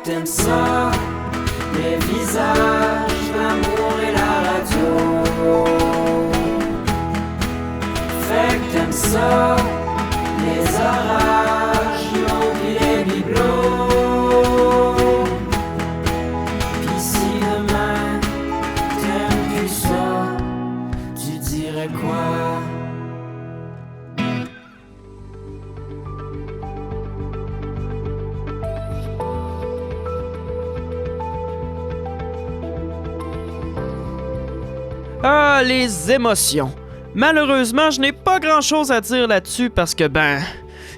que t'aimes ça, les visages, l'amour et la radio. Fait que t'aimes ça, les orages, l'eau pis les bibelots. Pis si demain t'aimes plus ça, tu dirais quoi? Ah, les émotions. Malheureusement, je n'ai pas grand-chose à dire là-dessus parce que,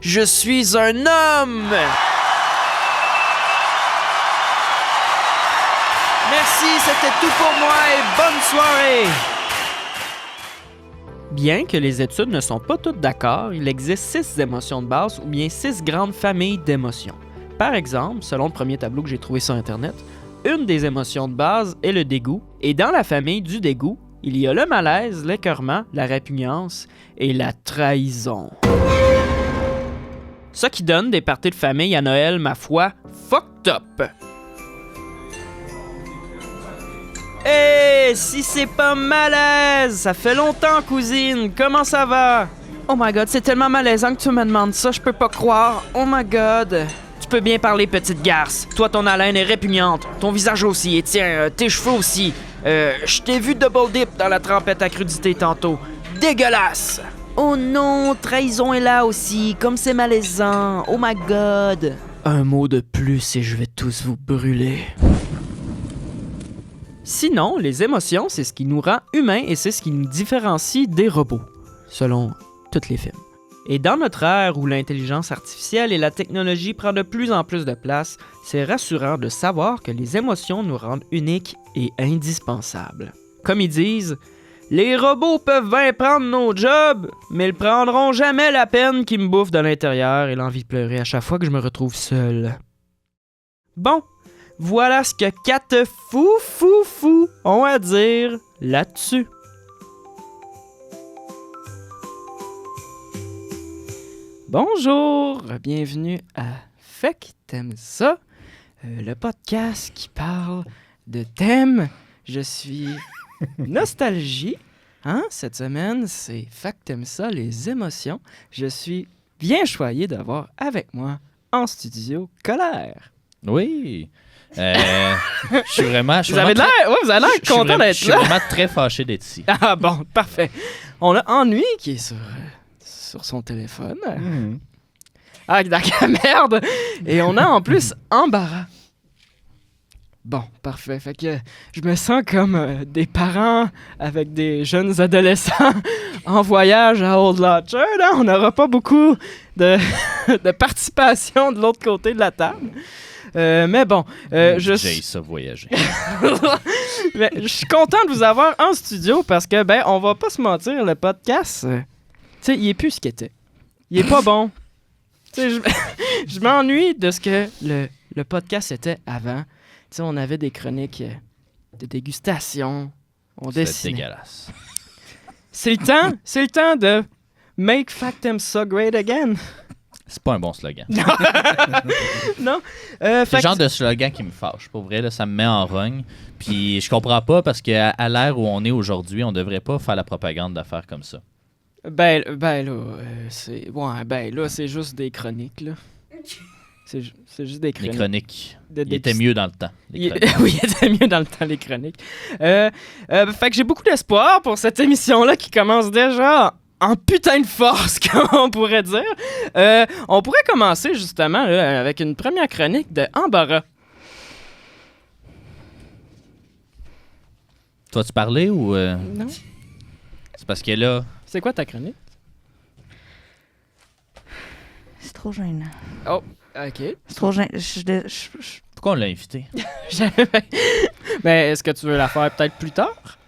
je suis un homme! Merci, c'était tout pour moi et bonne soirée! Bien que les études ne sont pas toutes d'accord, il existe 6 émotions de base ou bien 6 grandes familles d'émotions. Par exemple, selon le premier tableau que j'ai trouvé sur Internet, une des émotions de base est le dégoût, et dans la famille du dégoût, il y a le malaise, l'écœurement, la répugnance et la trahison. Ça qui donne des parties de famille à Noël, ma foi, fucked up. Hey, si c'est pas malaise! Ça fait longtemps, cousine! Comment ça va? Oh my god, c'est tellement malaisant que tu me demandes ça, je peux pas croire. Oh my god! Tu peux bien parler, petite garce. Toi, ton haleine est répugnante. Ton visage aussi. Et tiens, tes cheveux aussi. Je t'ai vu double dip dans la trempette à crudité tantôt. Dégueulasse! Oh non, trahison est là aussi. Comme c'est malaisant. Oh my god! Un mot de plus et je vais tous vous brûler. Sinon, les émotions, c'est ce qui nous rend humains et c'est ce qui nous différencie des robots, selon tous les films. Et dans notre ère où l'intelligence artificielle et la technologie prend de plus en plus de place, c'est rassurant de savoir que les émotions nous rendent uniques et indispensables. Comme ils disent, les robots peuvent bien prendre nos jobs, mais ils prendront jamais la peine qui me bouffe de l'intérieur et l'envie de pleurer à chaque fois que je me retrouve seul. Bon, voilà ce que 4 fous ont à dire là-dessus. Bonjour, bienvenue à Fait que t'aimes ça, le podcast qui parle de thèmes. Je suis nostalgie, cette semaine c'est Fait que t'aimes ça, les émotions. Je suis bien choyé d'avoir avec moi en studio Colère. Oui, je suis vraiment... Vous avez l'air content d'être là. Je suis vraiment très fâché d'être ici. Ah bon, parfait. On a Ennui qui est sur son téléphone. Ah, d'accord, merde! Et on a en plus Embarras. Bon, parfait. Fait que je me sens comme des parents avec des jeunes adolescents en voyage à Old Lodger. Là. On n'aura pas beaucoup de participation de l'autre côté de la table. Mais bon, J'ai ça voyager. Mais je suis content de vous avoir en studio parce que, on va pas se mentir, le podcast, tu sais, il est plus ce qu'il était. Il est pas bon. Tu sais, je m'ennuie de ce que le podcast était avant. Tu sais, on avait des chroniques de dégustation. On C'est dessinait. dégueulasse. C'est le temps de Make Fact Them So Great Again. C'est pas un bon slogan. Non? C'est le genre de slogan qui me fâche. Pour vrai, là, ça me met en rogne. Puis je comprends pas parce qu'à l'ère où on est aujourd'hui, on devrait pas faire la propagande d'affaires comme ça. Ben là, c'est... Ouais, là, c'est juste des chroniques, là. C'est juste des chroniques. Les chroniques, il était mieux dans le temps. Oui, il était mieux dans le temps, les chroniques. Fait que j'ai beaucoup d'espoir pour cette émission-là qui commence déjà en putain de force, comme on pourrait dire. On pourrait commencer, justement, là, avec une première chronique de Embarras. Toi, tu parlais ou... Non? C'est parce que là... C'est quoi ta chronique? C'est trop gênant. Oh, OK. C'est trop gênant. Pourquoi on l'a invité? Mais est-ce que tu veux la faire peut-être plus tard?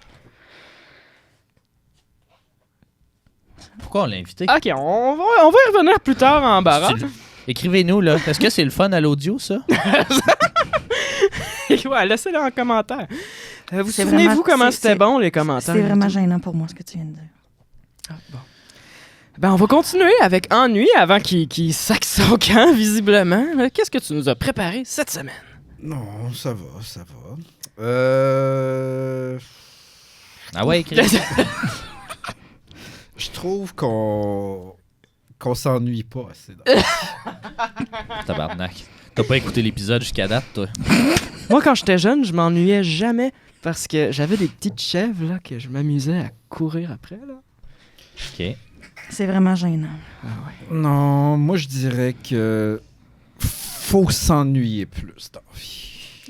Pourquoi on l'a invité? OK, on va y revenir plus tard en Embarras. Écrivez-nous, là. Est-ce que c'est le fun à l'audio, ça? Ouais, laissez-le en commentaire. Vous C'est souvenez-vous vraiment- comment c'est- c'était bon, les commentaires? C'est vraiment gênant pour moi ce que tu viens de dire. Ah, bon. On va continuer avec Ennui avant qu'il sac son camp, visiblement. Qu'est-ce que tu nous as préparé cette semaine? Non, ça va, ça va. Ah ouais, Chris? Je trouve qu'on s'ennuie pas assez. Tabarnak. T'as pas écouté l'épisode jusqu'à date, toi? Moi, quand j'étais jeune, je m'ennuyais jamais parce que j'avais des petites chèvres là, que je m'amusais à courir après. Là. OK. C'est vraiment gênant. Non, moi je dirais que faut s'ennuyer plus dans la vie.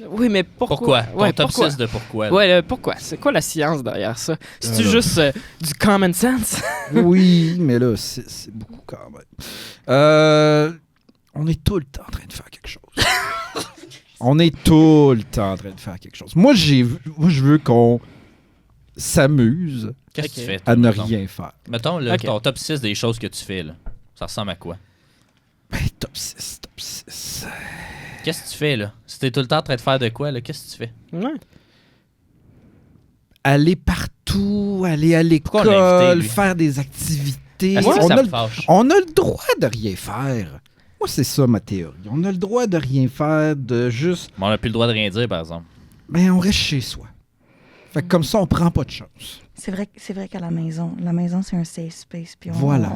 Oui, mais pourquoi? Ton top pourquoi? 6 de pourquoi? Là? Ouais, pourquoi? C'est quoi la science derrière ça? C'est-tu Alors. juste du common sense? Oui, mais là, c'est beaucoup quand même. On est tout le temps en train de faire quelque chose. On est tout le temps en train de faire quelque chose. Moi, je veux qu'on s'amuse Qu'est-ce que tu fais? à ne mettons? rien faire. Mettons, là, Ok. ton top 6 des choses que tu fais, là. Ça ressemble à quoi? Ben, top 6, top 6. Qu'est-ce que tu fais, là? Si t'es tout le temps en train de faire de quoi, là, qu'est-ce que tu fais? Ouais. Aller partout, aller à Pourquoi on l'a invité, l'école, lui? faire des activités. Est-ce que On ça a me le- fâche? On a le droit de rien faire. Moi, c'est ça ma théorie. On a le droit de rien faire, de juste... Mais on n'a plus le droit de rien dire, par exemple. Ben, on reste chez soi. Fait que comme ça, on prend pas de chance. C'est vrai qu'à la maison, c'est un safe space. Puis Voilà.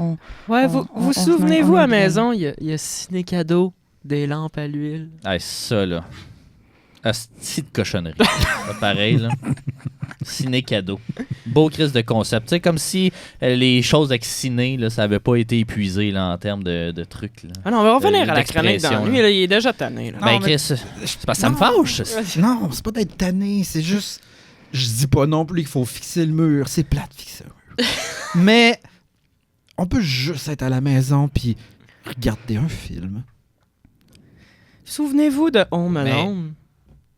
Ouais, On- vous on- vous on souvenez-vous on à la est bien. maison, il y a ciné cadeau, des lampes à l'huile. Ah, ça, là. Asti de cochonnerie. Pas pareil, là. Ciné cadeau. Beau crise de concept. Tu sais, comme si les choses avec ciné, là, ça avait pas été épuisé, là, en termes de trucs, là. Ah non, on va revenir à la chronique d'expression, dans lui, là. là, il est déjà tanné. Là. Ben, mais- Chris, c'est parce que ça me Non. fâche. ça. Non, c'est pas d'être tanné, c'est juste... Je dis pas non plus qu'il faut fixer le mur. C'est plat de fixer un mur. Mais on peut juste être à la maison puis regarder un film. Souvenez-vous de Home Mais- Alone?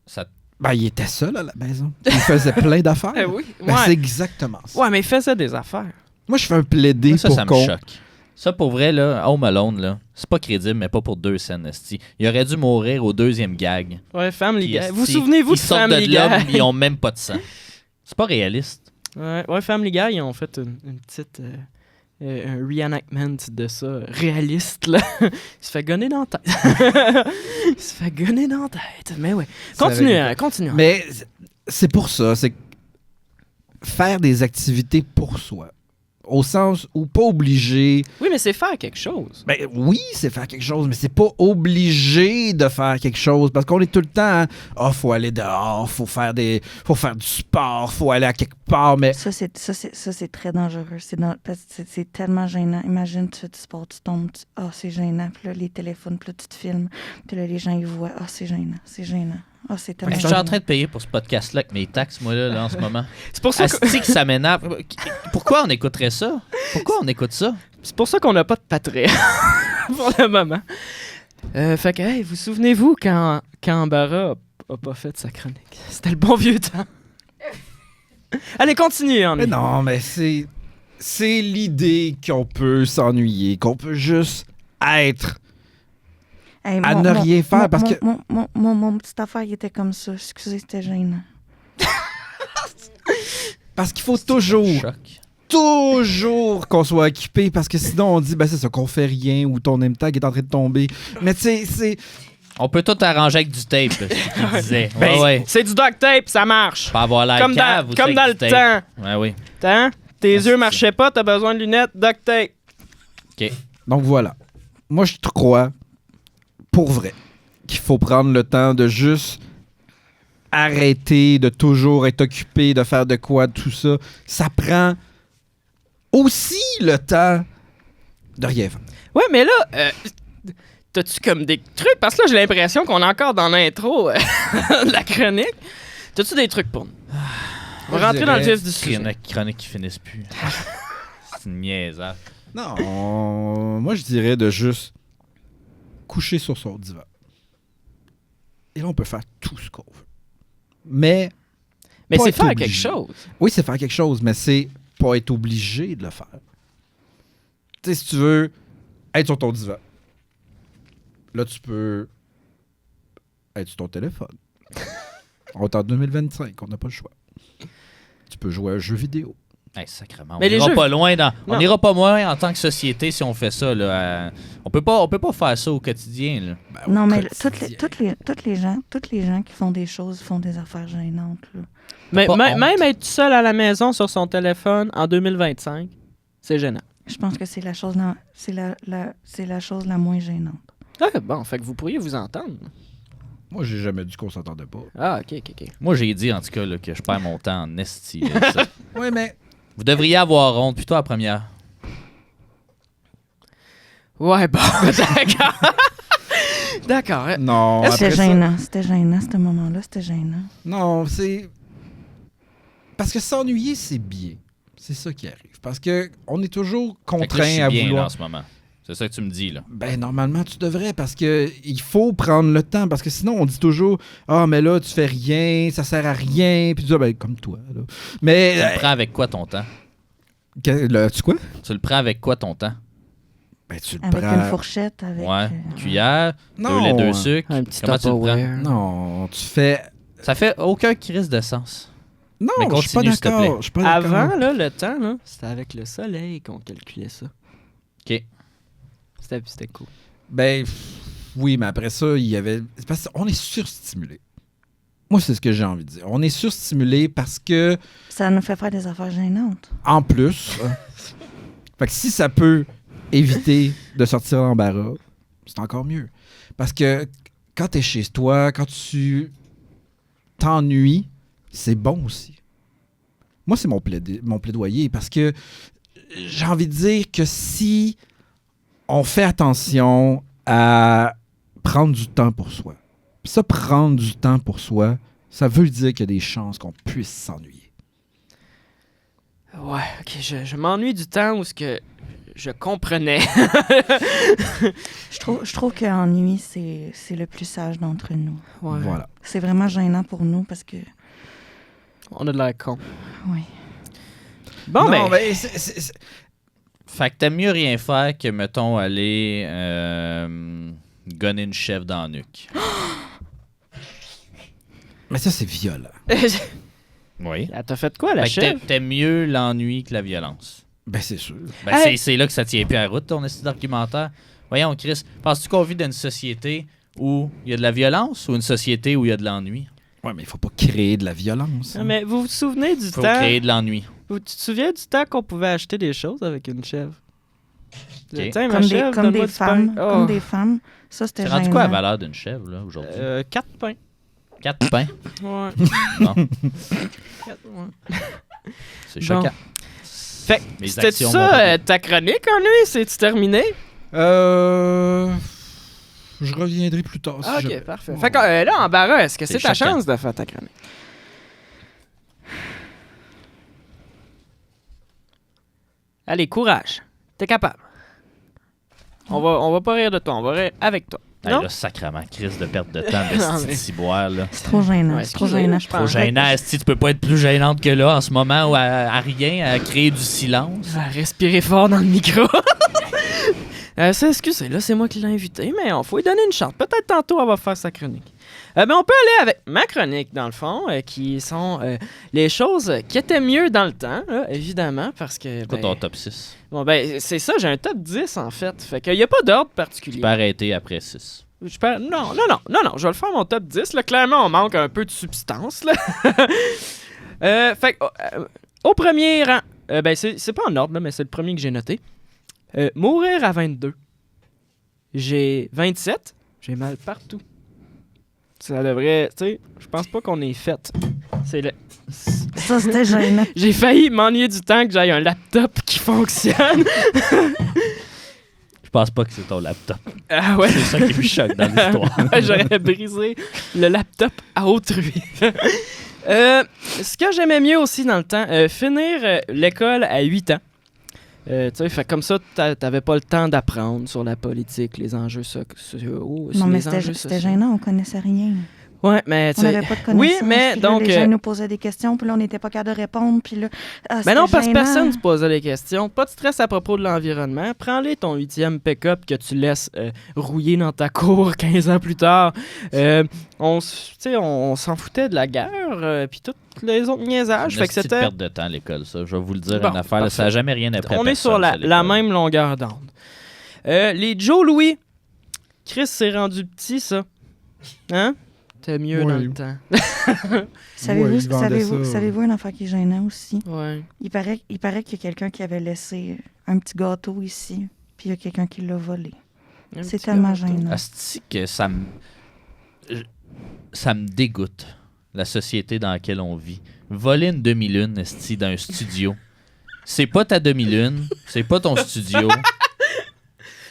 Ça- Ben, il était seul à la maison. Il faisait plein d'affaires. Eh oui. Ben, c'est exactement ça. Ouais, mais il faisait des affaires. Moi, je fais un plaider Moi, ça pour me qu'on... choque. Ça, pour vrai, là, Home Alone, là, c'est pas crédible, mais pas pour 2 scènes, esti. Il aurait dû mourir au 2e gag. Ouais, Family Puis, Guy. esti, Vous souvenez-vous de ils sortent Family de là, Guy? ils ont même pas de sang. C'est pas réaliste. Ouais, Family Guy, ils ont fait une petite... un reenactment de ça, réaliste, là. Il se fait gonner dans la tête. Il se fait gonner dans la tête. Mais ouais. Continue. Mais c'est pour ça, c'est que faire des activités pour soi. Au sens où pas obligé... Oui, mais c'est faire quelque chose. Ben oui, c'est faire quelque chose, mais c'est pas obligé de faire quelque chose parce qu'on est tout le temps, faut aller dehors, faut faire du sport, faut aller à quelque part, mais Ça, c'est très dangereux. Parce que c'est tellement gênant. Imagine, tu fais du sport, tu tombes, c'est gênant. Puis là, les téléphones, puis là, tu te filmes. Puis là, les gens, ils voient, c'est gênant, c'est gênant. C'est tellement Je suis en train de payer pour ce podcast-là avec mes taxes, moi, là, en ce moment. C'est pour ça que- Asti que ça m'énerve. Pourquoi on écouterait ça? Pourquoi on écoute ça? c'est pour ça qu'on n'a pas de Patreon pour le moment. Fait que, hey, vous souvenez-vous quand Embarras a pas fait sa chronique? C'était le bon vieux temps. Allez, continue, Henri. Mais non, mais c'est l'idée qu'on peut s'ennuyer, qu'on peut juste être. Hey, à ne rien faire, parce que- Mon petite affaire, il était comme ça. Excusez, c'était gênant. Parce qu'il faut toujours qu'on soit occupé, parce que sinon on dit, ben c'est ça, qu'on fait rien ou ton name tag est en train de tomber. Mais tu sais, c'est. On peut tout arranger avec du tape, c'est ce qu'il disait. Ben, ouais. c'est du duct tape, ça marche. Pas avoir l'air Comme cave dans, ou comme ça dans le avec du tape. temps. Ouais, oui. Tes Merci. yeux marchaient pas, t'as besoin de lunettes, duct tape. Donc voilà. Moi, je crois, pour vrai, qu'il faut prendre le temps de juste arrêter de toujours être occupé, de faire de quoi, tout ça. Ça prend aussi le temps de rien faire. Ouais, mais là, t'as-tu comme des trucs? Parce que là, j'ai l'impression qu'on est encore dans l'intro de la chronique. T'as-tu des trucs pour nous? On va rentrer dans le vif du sujet. Chronique qui finissent plus. C'est une niaisage. Non, moi, je dirais de juste coucher sur son divan. Et là, on peut faire tout ce qu'on veut. Mais Mais pas c'est être faire obligé. quelque chose. oui, c'est faire quelque chose, mais c'est pas être obligé de le faire. Tu sais, si tu veux être sur ton divan, là, tu peux être sur ton téléphone. On est en 2025, on n'a pas le choix. Tu peux jouer à un jeu vidéo. Hey, sacrément. Mais On les n'ira jeux- pas loin Non. on n'ira pas loin en tant que société si on fait ça. Là, on peut pas faire ça au quotidien. Là. Ben, au Non, mais quotidien. toutes les gens qui font des choses font des affaires gênantes. Là. Mais pas honte. même être seul à la maison sur son téléphone en 2025, c'est gênant. Je pense que c'est la chose c'est la chose la moins gênante. Ah, bon, fait que vous pourriez vous entendre. Moi, j'ai jamais dit qu'on s'entendait pas. Ah, ok. Moi, j'ai dit en tout cas là, que je perds mon temps en esti. là, ça. Ouais, mais... Vous devriez avoir honte plutôt à la première. Ouais, bon, d'accord. D'accord. Non, C'était après ça- gênant, ce moment-là, c'était gênant. Non, c'est... Parce que s'ennuyer, c'est bien. C'est ça qui arrive. Parce que on est toujours Fait que là, je contraint suis à bien là, vouloir... en ce moment. C'est ça que tu me dis, là. Ben, normalement, tu devrais, parce que il faut prendre le temps. Parce que sinon, on dit toujours « Ah, mais là, tu fais rien, ça sert à rien. » Puis tu dis « Ben, comme toi. » là. Mais... Tu le prends avec quoi ton temps? tu quoi? Tu le prends avec quoi ton temps? Ben, tu le Avec prends... une fourchette, avec... Ouais. Cuillère, Non, deux laits, deux sucres. Un petit Comment tu le prends? Tupperware. Non, tu fais... Ça fait aucun crise de sens. Non, Mais je suis pas continue, s'il te plaît. d'accord. Je suis pas d'accord. Avant, là, le temps, là, c'était avec le soleil qu'on calculait ça. OK. C'était cool. Ben, oui, mais après ça, il y avait... C'est parce qu'on est surstimulé. Moi, c'est ce que j'ai envie de dire. On est surstimulé parce que, Ça nous fait faire des affaires gênantes. en plus... fait que si ça peut éviter de sortir l'embarras, c'est encore mieux. Parce que quand t'es chez toi, quand tu t'ennuies, c'est bon aussi. Moi, c'est mon plaidoyer parce que j'ai envie de dire que si on fait attention à prendre du temps pour soi, puis ça, prendre du temps pour soi, ça veut dire qu'il y a des chances qu'on puisse s'ennuyer. Ouais, ok, je m'ennuie du temps où ce que je comprenais. Je trouve qu'ennui, c'est le plus sage d'entre nous. Ouais. Voilà. C'est vraiment gênant pour nous parce que... On a de l'air con. Oui. Bon, Non, ben, Fait que t'aimes mieux rien faire que, mettons, aller gonner une chèvre dans le nuque. Mais ça, c'est violent. Oui. elle t'a fait quoi, la Fait que chèvre? t'aimes mieux l'ennui que la violence. Ben, c'est sûr. Ben, Hey! c'est là que ça tient plus à la route, ton esti d'argumentaire. Voyons, Chris, penses-tu qu'on vit dans une société où il y a de la violence ou une société où il y a de l'ennui? Ouais, mais il faut pas créer de la violence. Ah, mais vous vous souvenez du Faut temps... créer de l'ennui. Tu te souviens du temps qu'on pouvait acheter des choses avec une chèvre? Ok. Tiens, ma Comme chèvre, comme donne-moi des du pain. femmes. Oh. Comme des femmes. Ça, c'était C'est gênant. rendu quoi la valeur d'une chèvre, là, aujourd'hui? 4 pains. 4 pains? Ouais. Bon, 4, ouais. c'est Bon. choquant. Fait que Mes c'était actions ça, vont- ta chronique, en lui? C'est-tu terminé? Je reviendrai plus tard. si Ah, je- ok, parfait. Fait que là, Embarras, est-ce que C'est c'est ta chacun. chance de faire ta chronique? Allez, courage. T'es capable. On va pas rire de toi, on va rire avec toi. Hey, Non? là, sacrément, crise de perte de temps de Non, ce mais- ciboire, là. C'est trop gênant. Ouais, c'est trop excusez, gênant. je pense. Trop gênant, esti, tu peux pas être plus gênante que là en ce moment ou à rien, à créer du silence. Respirer fort dans le micro. Ça, excusez, là, c'est moi qui l'ai invité, mais on faut lui donner une chance. Peut-être tantôt, elle va faire sa chronique. Mais on peut aller avec ma chronique, dans le fond, qui sont les choses qui étaient mieux dans le temps, là, évidemment, parce que... C'est quoi ben, ton top 6? bon, ben, c'est ça, j'ai un top 10, en fait. Fait qu'il n'y a pas d'ordre particulier. Tu peux arrêter après 6. Non, je vais le faire mon top 10. Là. Clairement, on manque un peu de substance. Là. Fait que, au premier rang, ben, c'est pas en ordre, là, mais c'est le premier que j'ai noté. Mourir à 22. J'ai 27. J'ai mal partout. Ça devrait... Tu sais, je pense pas qu'on est fait. C'est le... Ça, c'était gênant. J'ai failli m'ennuyer du temps que j'aille un laptop qui fonctionne. Je pense pas que c'est ton laptop. Ah ouais. C'est ça qui me choque dans l'histoire. J'aurais brisé le laptop à autrui. Ce que j'aimais mieux aussi dans le temps, finir l'école à 8 ans. Tu sais, fait comme ça, t'avais pas le temps d'apprendre sur la politique, les enjeux sociaux. Non, mais les enjeux c'était sociaux. gênant, on connaissait rien. Ouais, mais tu On sais. n'avait pas de connaissances. Oui, mais puis là, donc. les gens nous posaient des questions, puis là, on n'était pas capable de répondre. Puis là, Ben non, c'était parce que gênant. personne ne se posait les questions. Pas de stress à propos de l'environnement. Prends-les ton 8e pick-up que tu laisses rouiller dans ta cour 15 ans plus tard. On s'en foutait de la guerre, puis tous les autres niaisages. Fait que Une c'était. perte de temps à l'école, ça. Je vais vous le dire, Bon, une affaire. Là, ça n'a jamais rien appris à On est personne, sur ça, à la l'école. même longueur d'onde. Les Joe Louis. Chris s'est rendu petit, ça. Hein? C'était mieux Ouais. dans le temps. Savez-vous, Ouais, ils vendaient ça. savez-vous une affaire qui est gênante aussi? Ouais. Il paraît qu'il y a quelqu'un qui avait laissé un petit gâteau ici, puis il y a quelqu'un qui l'a volé. Un C'est petit tellement gâteau. gênant. Asti que ça me dégoûte, la société dans laquelle on vit. Voler une demi-lune, esti, dans un studio. C'est pas ta demi-lune, c'est pas ton studio.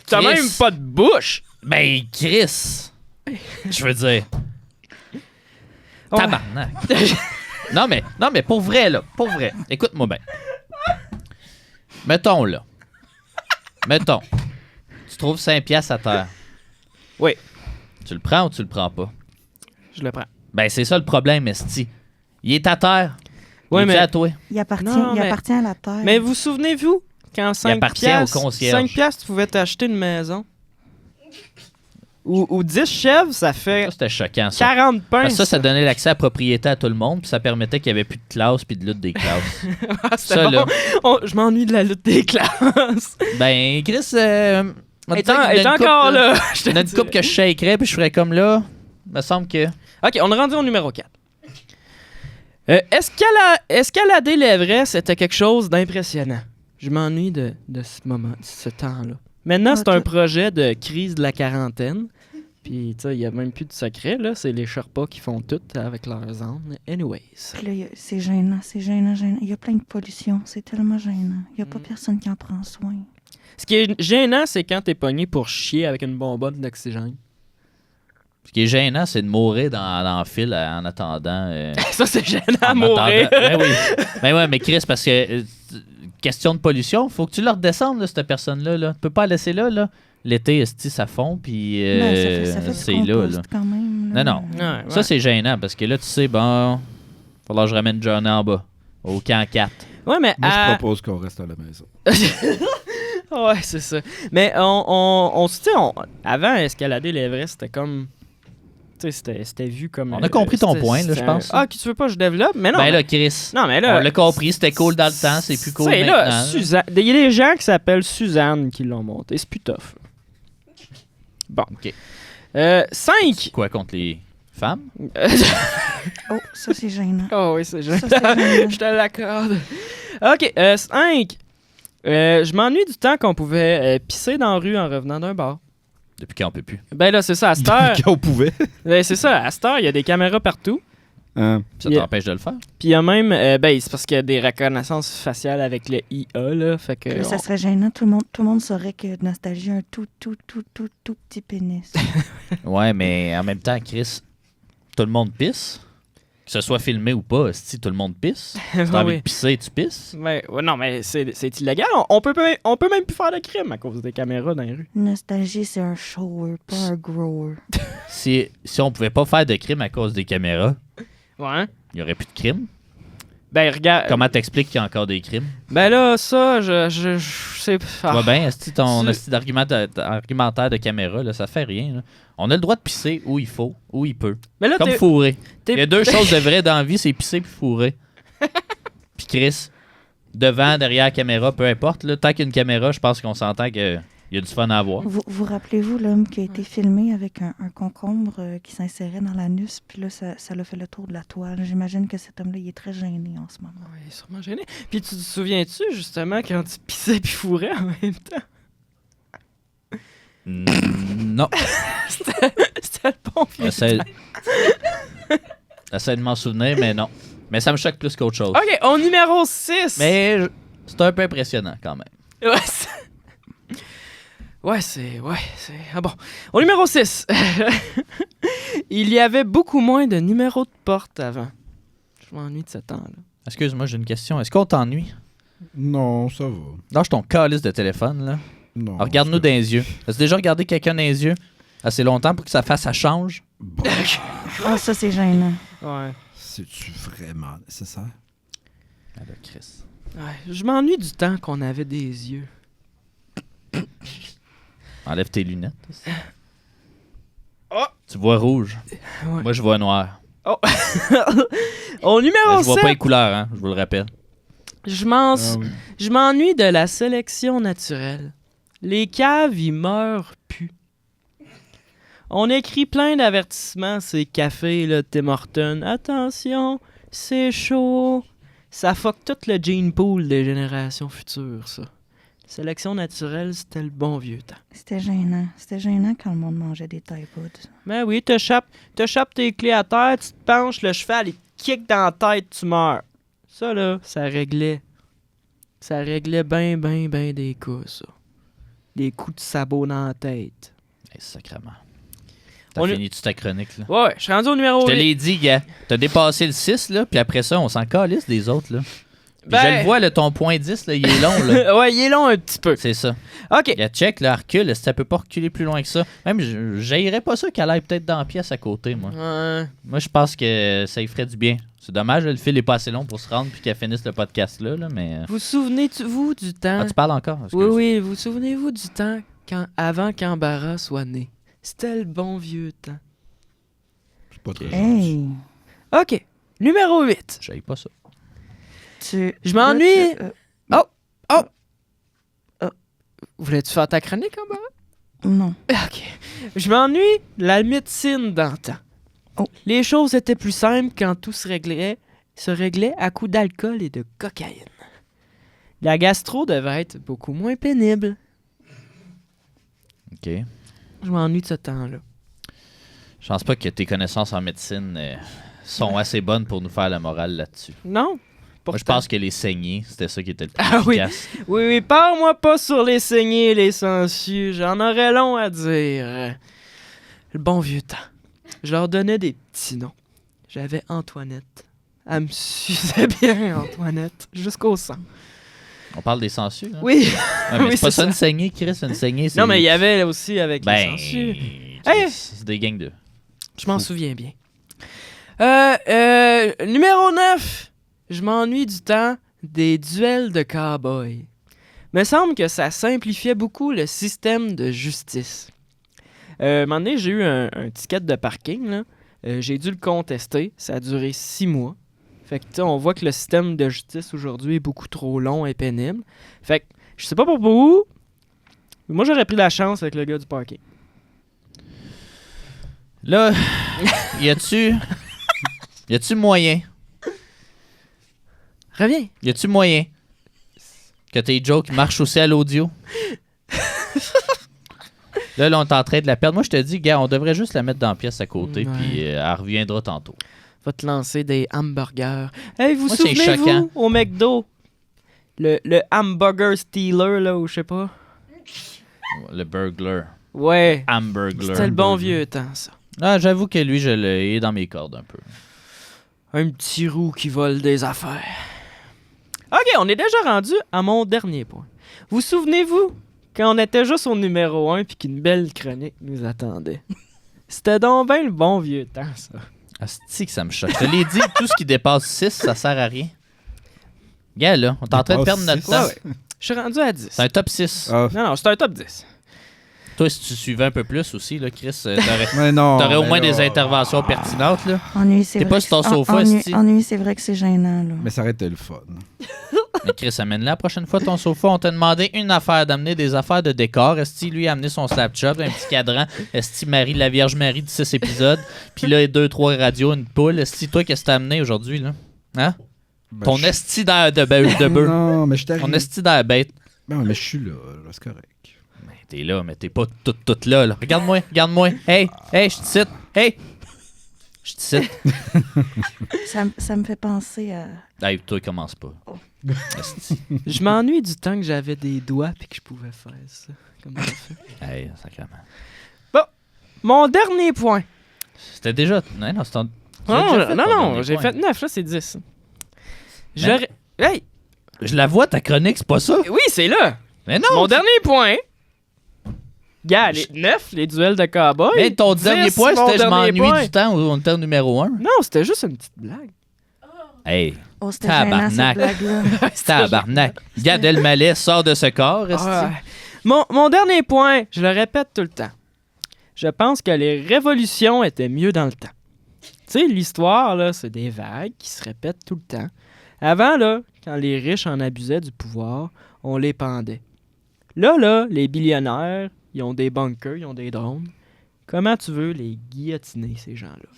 T'as Chris. même pas de bouche! Ben, Chris! Je veux dire, Ouais. tabarnak. non, mais pour vrai, là, pour vrai. Écoute-moi bien. Mettons, là. Mettons. Tu trouves 5 piastres à terre. Oui. Tu le prends ou tu le prends pas? Je le prends. Ben, c'est ça le problème, esti. Il est à terre. Ouais, Il est mais- à toi. Il appartient, Non, mais- appartient à la terre. Mais vous souvenez-vous, quand 5 appartient au piastres, concierge. 5 piastres, tu pouvais t'acheter une maison? Ou 10 chèvres, ça fait Ça, c'était choquant, ça. 40 pains. Parce que ça donnait l'accès à la propriété à tout le monde, puis ça permettait qu'il n'y avait plus de classe puis de lutte des classes. Ah, c'était ça, bon. là. Je m'ennuie de la lutte des classes. Ben, Chris, on Elle est encore là. je te Il y a une dirais. coupe que je shakerais, puis je ferais comme là. Me semble que. OK, on est rendu au numéro 4. Escalader l'Everest, c'était quelque chose d'impressionnant. Je m'ennuie de ce moment, de ce temps-là. Maintenant, c'est Ok. un projet de crise de la quarantaine. Puis, tu sais, il n'y a même plus de secret, là. C'est les Sherpas qui font tout avec leurs armes. Anyways. Puis là, c'est gênant, gênant. Il y a plein de pollution, c'est tellement gênant. Il n'y a pas personne qui en prend soin. Ce qui est gênant, c'est quand t'es pogné pour chier avec une bonbonne d'oxygène. Ce qui est gênant, c'est de mourir dans le fil en attendant. Ça, c'est gênant à en mourir. attendant- Ben oui. Ben ouais, mais Chris, parce que. Question de pollution, faut que tu le redescendes, là, cette personne-là. Là. Tu peux pas la laisser là. Là. L'été, esti, ça fond, puis Ben, ça fait du c'est là. compost Là. quand même. là. Non, non. Ouais, Ça, c'est gênant parce que là, tu sais, bon, falloir que je ramène Johnny en bas, au camp 4. Ouais, mais Moi, je propose qu'on reste à la maison. Ouais, c'est ça. Mais on tu sais, avant, escalader l'Everest, c'était comme... Tu sais, c'était vu comme... On a compris ton c'était- point, là, je c'était- pense. Ah, que tu veux pas que je développe? Mais non. Ben mais- là, Chris, non, mais là... on l'a compris, c'était cool dans le temps, c'est plus cool Tu sais, maintenant. là, Suzanne... Il y a des gens qui s'appellent Suzanne qui l'ont monté. C'est plus tough. Bon. OK. 5. Quoi contre les femmes? Oh, ça, c'est gênant. Oh oui, c'est Ça, juste. c'est gênant. Je te l'accorde. OK, 5. Je m'ennuie du temps qu'on pouvait pisser dans la rue en revenant d'un bar. Depuis quand on peut plus? Ben là, c'est ça, à cette heure. Quand on pouvait. Ben, c'est ça, à cette heure, il y a des caméras partout. Hein? Ça Yeah. t'empêche de le faire? Puis il y a même, ben, c'est parce qu'il y a des reconnaissances faciales avec le IA, là. Fait que. Là, ça serait gênant. Tout le monde saurait que Nostalgie a un tout petit pénis. Ouais, mais en même temps, Chris, tout le monde pisse. Que ce soit filmé ou pas, si tout le monde pisse. Si t'as envie Oui. de pisser, tu pisses. Ouais, non, mais c'est illégal. On peut même plus faire de crime à cause des caméras dans les rues. Nostalgie, c'est un shower, pas un grower. Si on pouvait pas faire de crime à cause des caméras, Ouais. il y aurait plus de crime. Ben, regarde. Comment t'expliques qu'il y a encore des crimes? Ben là, ça, je sais Tu pas. vois bien, est-ce que ton Tu- esti argumentaire de caméra, là, ça fait rien. Là. On a le droit de pisser où il faut, où il peut. Mais là, Comme t'es- fourrer. t'es- Il y a deux choses de vraies dans la vie, c'est pisser puis fourrer. Puis Chris, devant, derrière la caméra, peu importe. Là, tant qu'il y a une caméra, je pense qu'on s'entend qu'il y a du fun à avoir. Vous rappelez-vous l'homme qui a été filmé avec un concombre qui s'insérait dans l'anus, puis là, ça l'a fait le tour de la toile. J'imagine que cet homme-là, il est très gêné en ce moment. Ouais, il est sûrement gêné. Puis tu te souviens-tu, justement, quand tu pissais puis fourrais en même temps? Non. C'était le bon vieux J'essaie temps. j'essaie de m'en souvenir, mais non. Mais ça me choque plus qu'autre chose. OK, au numéro 6. Mais c'est un peu impressionnant quand même. Ouais, c'est... Ah bon. Au numéro 6. Il y avait beaucoup moins de numéros de porte avant. Je m'ennuie de ce temps-là. Excuse-moi, j'ai une question. Est-ce qu'on t'ennuie? Non, ça va. Lâche ton calice de téléphone, là. Non. Alors, regarde-nous dans les yeux. As-tu déjà regardé quelqu'un dans les yeux? assez longtemps pour que ça change. Bon, Ah, ça, c'est gênant. Ouais. c'est-tu vraiment nécessaire? Ah, là, Chris. Ouais. Je m'ennuie du temps qu'on avait des yeux. Enlève tes lunettes. aussi. Oh! Tu vois rouge. Ouais. Moi, je vois noir. Au numéro Je vois 7, pas les couleurs, hein, je vous le rappelle. je m'ennuie de la sélection naturelle. Les caves, ils meurent plus. On écrit plein d'avertissements, ces cafés, là, Tim Hortons. Attention, c'est chaud. Ça fuck tout le gene pool des générations futures, ça. Sélection naturelle, c'était le bon vieux temps. C'était gênant. C'était gênant quand le monde mangeait des Tide Pods. Ben oui, t'échappes tes clés à terre, tu te penches, le cheval, il kick dans la tête, tu meurs. Ça, là, ça réglait ben des coups, ça. Des coups de sabot dans la tête. Hey, sacrément. T'as On fini toute ta chronique, là. Ouais, je suis rendu au numéro Je te 8. l'ai dit, gars. T'as dépassé le 6, là, puis après ça, on s'en calisse des autres, là. Puis Ben- je le vois, là, ton point 10, là, il est long, là. Ouais, il est long un petit peu. C'est ça. OK. Gars, check, là, recule. Ça peut pas reculer plus loin que ça. Même, j'haïrais pas ça qu'elle aille peut-être dans la pièce à côté, moi. Ouais. Moi, je pense que ça y ferait du bien. C'est dommage, le fil est pas assez long pour se rendre puis qu'elle finisse le podcast là, mais... Vous souvenez-vous du temps... Ah, tu parles encore? Oui, Excuse. oui, vous souvenez-vous du temps avant qu'Embarras soit né? C'était le bon vieux temps. C'est pas très Hey! OK. Numéro 8. J'haïs pas ça. Je m'ennuie. Là, Voulais-tu faire ta chronique, Embarras? non. OK. Je m'ennuie de la médecine d'antan. Oh. Les choses étaient plus simples quand tout se réglait à coups d'alcool et de cocaïne. La gastro devait être beaucoup moins pénible. OK. Je m'ennuie de ce temps-là. Je pense pas que tes connaissances en médecine sont assez bonnes pour nous faire la morale là-dessus. Non? Moi, je pense que les saignées, c'était ça qui était le plus Ah oui. efficace. Oui, parle-moi pas sur les saignées et les sangsues. J'en aurais long à dire. Le bon vieux temps. Je leur donnais des petits noms. J'avais Antoinette. Elle me suçait bien, Antoinette, jusqu'au sang. On parle des sangsues, là? Oui. Ouais, mais oui, c'est pas c'est ça ça. une saignée, Chris, une saignée, c'est... Non, mais il y avait aussi avec les Ben, sangsues. Chris, Hey! c'est des gangs de... Je m'en souviens bien. Numéro 9. Je m'ennuie du temps des duels de cow-boys. Me semble que ça simplifiait beaucoup le système de justice. Un moment donné, j'ai eu un ticket de parking. Là. J'ai dû le contester. Ça a duré 6 mois. Fait que, tu sais, on voit que le système de justice aujourd'hui est beaucoup trop long et pénible. Fait que, je sais pas pour vous, mais moi, j'aurais pris la chance avec le gars du parking. Là, y a-tu moyen? Reviens. Y a-tu moyen que tes jokes marchent aussi à l'audio? Là, on est en train de la perdre. Moi, je te dis, gars, on devrait juste la mettre dans la pièce à côté, Ouais. puis elle reviendra tantôt. Va te lancer des hamburgers. Hey, vous Moi, c'est souvenez-vous choquant. au McDo? Le hamburger stealer, là, ou je sais pas. Le burglar. Ouais. Hamburglar. C'était le bon vieux temps, ça. Ah, j'avoue que lui, je l'ai dans mes cordes un peu. Un petit roux qui vole des affaires. OK, on est déjà rendu à mon dernier point. Vous souvenez-vous quand on était juste au numéro 1 puis qu'une belle chronique nous attendait? C'était donc bien le bon vieux temps, ça. Asti que ça me choque. Je te l'ai dit, tout ce qui dépasse 6, ça sert à rien. Gars, là, on est en train de perdre notre Dépasse temps. six? Ouais. Je suis rendu à 10. C'est un top 6. Ah, Non, c'est un top 10. Toi, si tu suivais un peu plus aussi, là, Chris, mais non. t'aurais au mais moins là- des interventions pertinentes, là. Ennui, c'est T'es vrai pas que- sur ton sofa, ennui, esti. ennui, c'est vrai que c'est gênant, là. Mais ça aurait été le fun. Mais Chris, amène-la la prochaine fois ton sofa. On t'a demandé une affaire, d'amener des affaires de décor. Esti, lui, a amené son Snapchat, un petit cadran. Esti, Marie, la Vierge Marie de 6 épisodes. Puis là, 2-3 radios, une poule. Esti, toi, qu'est-ce que t'as amené aujourd'hui, là? Hein? Ben, Ton je- esti d'air de bœuf. Non, mais je t'arrive. Ton esti d'air bête. Non, mais je suis là c'est correct. Mais t'es là, mais t'es pas toute là, là. Regarde-moi, regarde-moi. Hey, je te cite. Hey! Je te cite. Ça me fait penser à... Hey, toi, commence pas. Esti. Je m'ennuie du temps que j'avais des doigts puis que je pouvais faire ça. Comme ça fait. Hey, sacrément. Mon dernier point. C'était déjà. Non, c'était. Non, j'ai fait 9, là, c'est 10. Mais- Hey! Je la vois, ta chronique, c'est pas ça? Oui, c'est là! Mais non! Mon dernier point, Gars, les 9, les duels de cowboys. Mais ton 10, dernier point, mon c'était je dernier m'ennuie point. du temps au temps numéro 1. Non, c'était juste une petite blague. Hey, Oh, c'était gênant, cette tabarnak. blague-là. Tabarnak. Gad Elmaleh sort de ce corps, esti. Ouais. Mon dernier point, je le répète tout le temps. Je pense que les révolutions étaient mieux dans le temps. Tu sais, l'histoire, là, c'est des vagues qui se répètent tout le temps. Avant, là, quand les riches en abusaient du pouvoir, on les pendait. Là, les billionnaires, ils ont des bunkers, ils ont des drones. Comment tu veux les guillotiner, ces gens-là?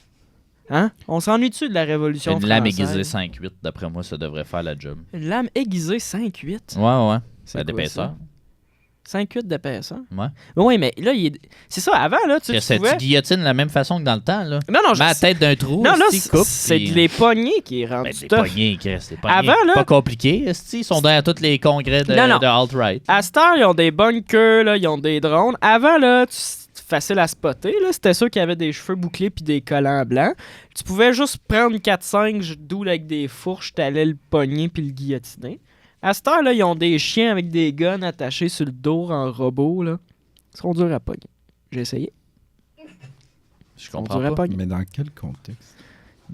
Hein? On s'ennuie-tu de la Révolution Une lame française? aiguisée 5-8, d'après moi, ça devrait faire la job. Une lame aiguisée 5-8? Ouais. C'est Ben, quoi d'épaisseur. ça? 5-8 d'épaisseur? Ouais. Oui, mais là, c'est ça, avant, là, tu Tu pouvais... guillotines de la même façon que dans le temps, là. Non, Mets la tête d'un trou, Non, là, esti, coupe. c'est puis- de les poignées qui est rendu Ben, des tough. poignées, Chris, des poignées. Avant, là- Pas compliqué, esti. Ils sont dans tous les congrès de, Non, non. de alt-right. À cette heure, ils ont des bunkers, là, ils ont des drones. Avant, là, facile à spotter, là, c'était ceux qui avaient des cheveux bouclés puis des collants blancs. Tu pouvais juste prendre 4-5 doules avec des fourches, t'allais le pogner puis le guillotiner. À cette heure, là, ils ont des chiens avec des guns attachés sur le dos en robot, là. Ils sont durs à pogner. J'ai essayé. Je Ils sont comprends durs à pas. pogner. Mais dans quel contexte?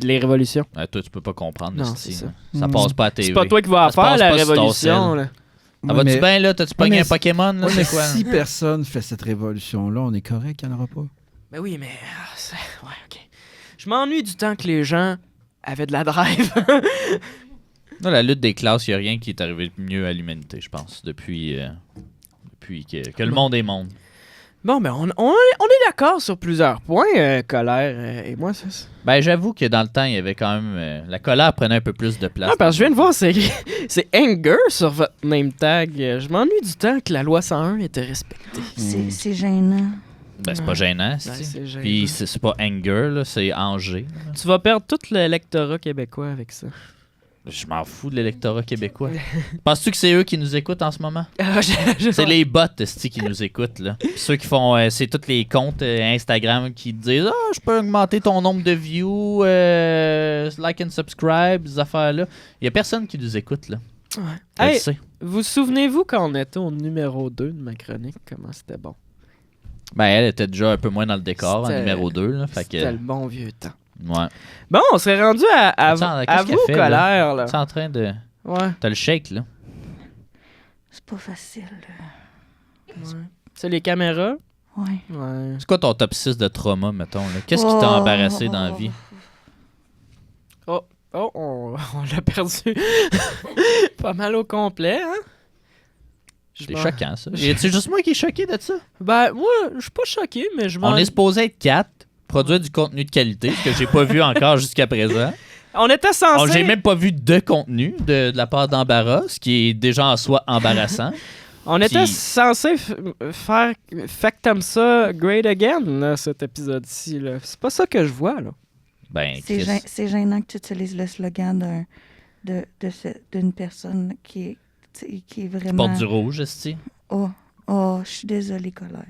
Les révolutions. Toi, tu peux pas comprendre, Non, esti, c'est là. ça. Ça passe pas à TV. C'est pas toi qui vas Ça se faire passe la pas sur ton révolution, sel. là. Ça va-tu bien, là? T'as-tu pogné mais un Pokémon, là? Ouais, mais C'est quoi? si personne fait cette révolution-là, on est correct, il n'y en aura pas. Ben oui, mais... ouais, OK. Je m'ennuie du temps que les gens avaient de la drive. Dans la lutte des classes, il n'y a rien qui est arrivé de mieux à l'humanité, je pense, depuis que le monde est monde. Bon, ben on est d'accord sur plusieurs points, Colère et moi. Ben, j'avoue que dans le temps, il y avait quand même... la colère prenait un peu plus de place. Non, parce que je viens de voir, c'est Anger sur votre name tag. Je m'ennuie du temps que la loi 101 était respectée. C'est gênant. Ben, c'est pas gênant, Ouais, c'est. c'est gênant. Puis c'est pas Anger, là, c'est Angers. Tu vas perdre tout l'électorat québécois avec ça. Je m'en fous de l'électorat québécois. Penses-tu que c'est eux qui nous écoutent en ce moment? C'est C'est les bots esti, qui nous écoutent. Là. Puis ceux qui font... c'est tous les comptes Instagram qui disent « Ah, je peux augmenter ton nombre de views, like and subscribe, ces affaires-là. » Il y a personne qui nous écoute, là. Ouais. Je le Hey, sais. vous souvenez-vous quand on était au numéro 2 de ma chronique, comment c'était bon? Ben, elle était déjà un peu moins dans le décor en C'était- numéro 2. Là, fait que, C'était le bon vieux temps. ouais. Bon, on serait rendu à Attends, qu'est-ce vous, qu'elle fait, là? Colère, là. Tu es en train de... Ouais. T'as le shake, là. C'est pas facile. C'est les caméras? Ouais. Ouais. C'est quoi ton top 6 de trauma, mettons? Là? Qu'est-ce qui t'a embarrassé dans la vie? Oh, on l'a perdu pas mal au complet, hein? C'est choquant, ça. Y a-tu juste moi qui est choqué de ça? Ben, moi, je suis pas choqué, mais je m'en... On est supposé être 4, produire du contenu de qualité, ce que j'ai pas vu encore jusqu'à présent. On était censé... J'ai même pas vu de contenu de la part d'Embarras, ce qui est déjà en soi embarrassant. On était Puis- censé faire Factum ça Great Again, là, cet épisode-ci, là. C'est pas ça que je vois, là. Ben, C'est Chris, c'est gênant que tu utilises le slogan d'une personne qui est vraiment... porte du rouge, esti. Oh, je suis désolée, Colère.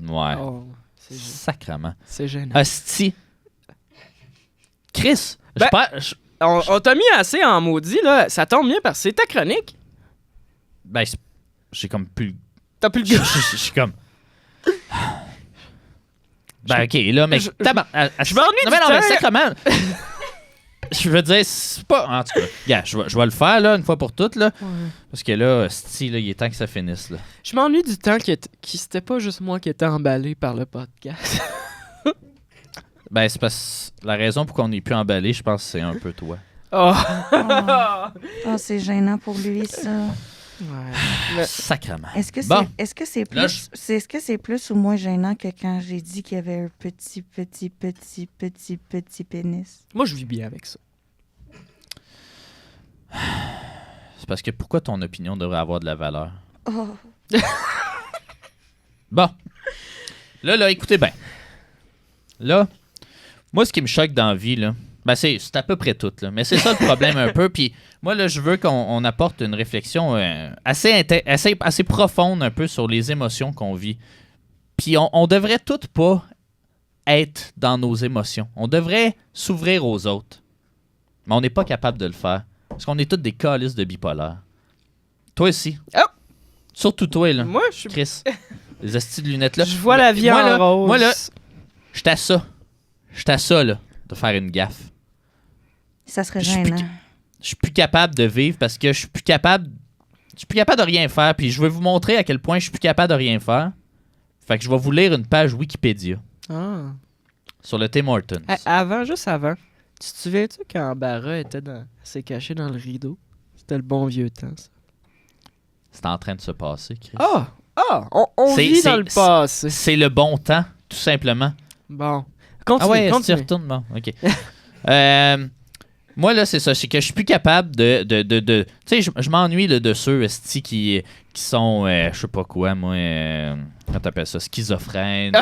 Ouais. Oh, c'est gênant. Sacrement. C'est gênant. Asti. Chris, Ben- je On t'a mis assez en maudit, là. Ça tombe bien parce que c'est ta chronique. ben, j'ai comme plus... T'as plus le Je goût. suis comme... Ben, OK, là, mais... je Je m'ennuie Non, du mais non, mais temps. sacrément... Je veux dire, c'est pas... En tout cas, gars, je vais le faire, là, une fois pour toutes, là. Parce que là, sti, là, il est temps que ça finisse, là. Je m'ennuie du temps qui c'était pas juste moi qui était emballé par le podcast. Ben, c'est parce... La raison pour qu'on n'est plus emballé, je pense que c'est un peu toi. Oh. Oh, c'est gênant pour lui, ça. Ouais. Sacrément. Est-ce que c'est Bon. Là, est-ce que c'est plus ou moins gênant que quand j'ai dit qu'il y avait un petit pénis? Moi, je vis bien avec ça. C'est parce que pourquoi ton opinion devrait avoir de la valeur? Oh. Bon. Là, écoutez bien. Là, moi, ce qui me choque dans la vie, là, ben c'est à peu près tout, là. Mais c'est ça le problème un peu. Puis moi, là, je veux qu'on apporte une réflexion assez profonde un peu sur les émotions qu'on vit. Puis on devrait toutes pas être dans nos émotions. On devrait s'ouvrir aux autres. Mais on n'est pas capable de le faire. Parce qu'on est tous des calices de bipolaires. Toi aussi. Oh! Surtout toi, là. Moi, je suis... Chris. Les astis de lunettes là. Je vois la vie Moi, en là, rose. Moi là, j'étais à ça. J'étais à ça là, de faire une gaffe. Ça serait Je suis plus- gênant. Je suis plus capable de vivre parce que je suis plus capable de rien faire. Puis je vais vous montrer à quel point je suis plus capable de rien faire. Fait que je vais vous lire une page Wikipédia Ah. sur le Tim Hortons. Juste avant, tu te souviens-tu quand Barra s'est caché dans le rideau? C'était le bon vieux temps, ça. C'est en train de se passer, Chris. On C'est- vit c'est- dans le passé. C'est le bon temps, tout simplement. Bon. Continue, Ah ouais, si tu continue. retournes, bon, OK. Moi, là, c'est ça. C'est que je suis plus capable de tu sais, je m'ennuie là, de ceux esti, qui sont, je sais pas quoi, moi, comment t'appelles ça, schizophrènes.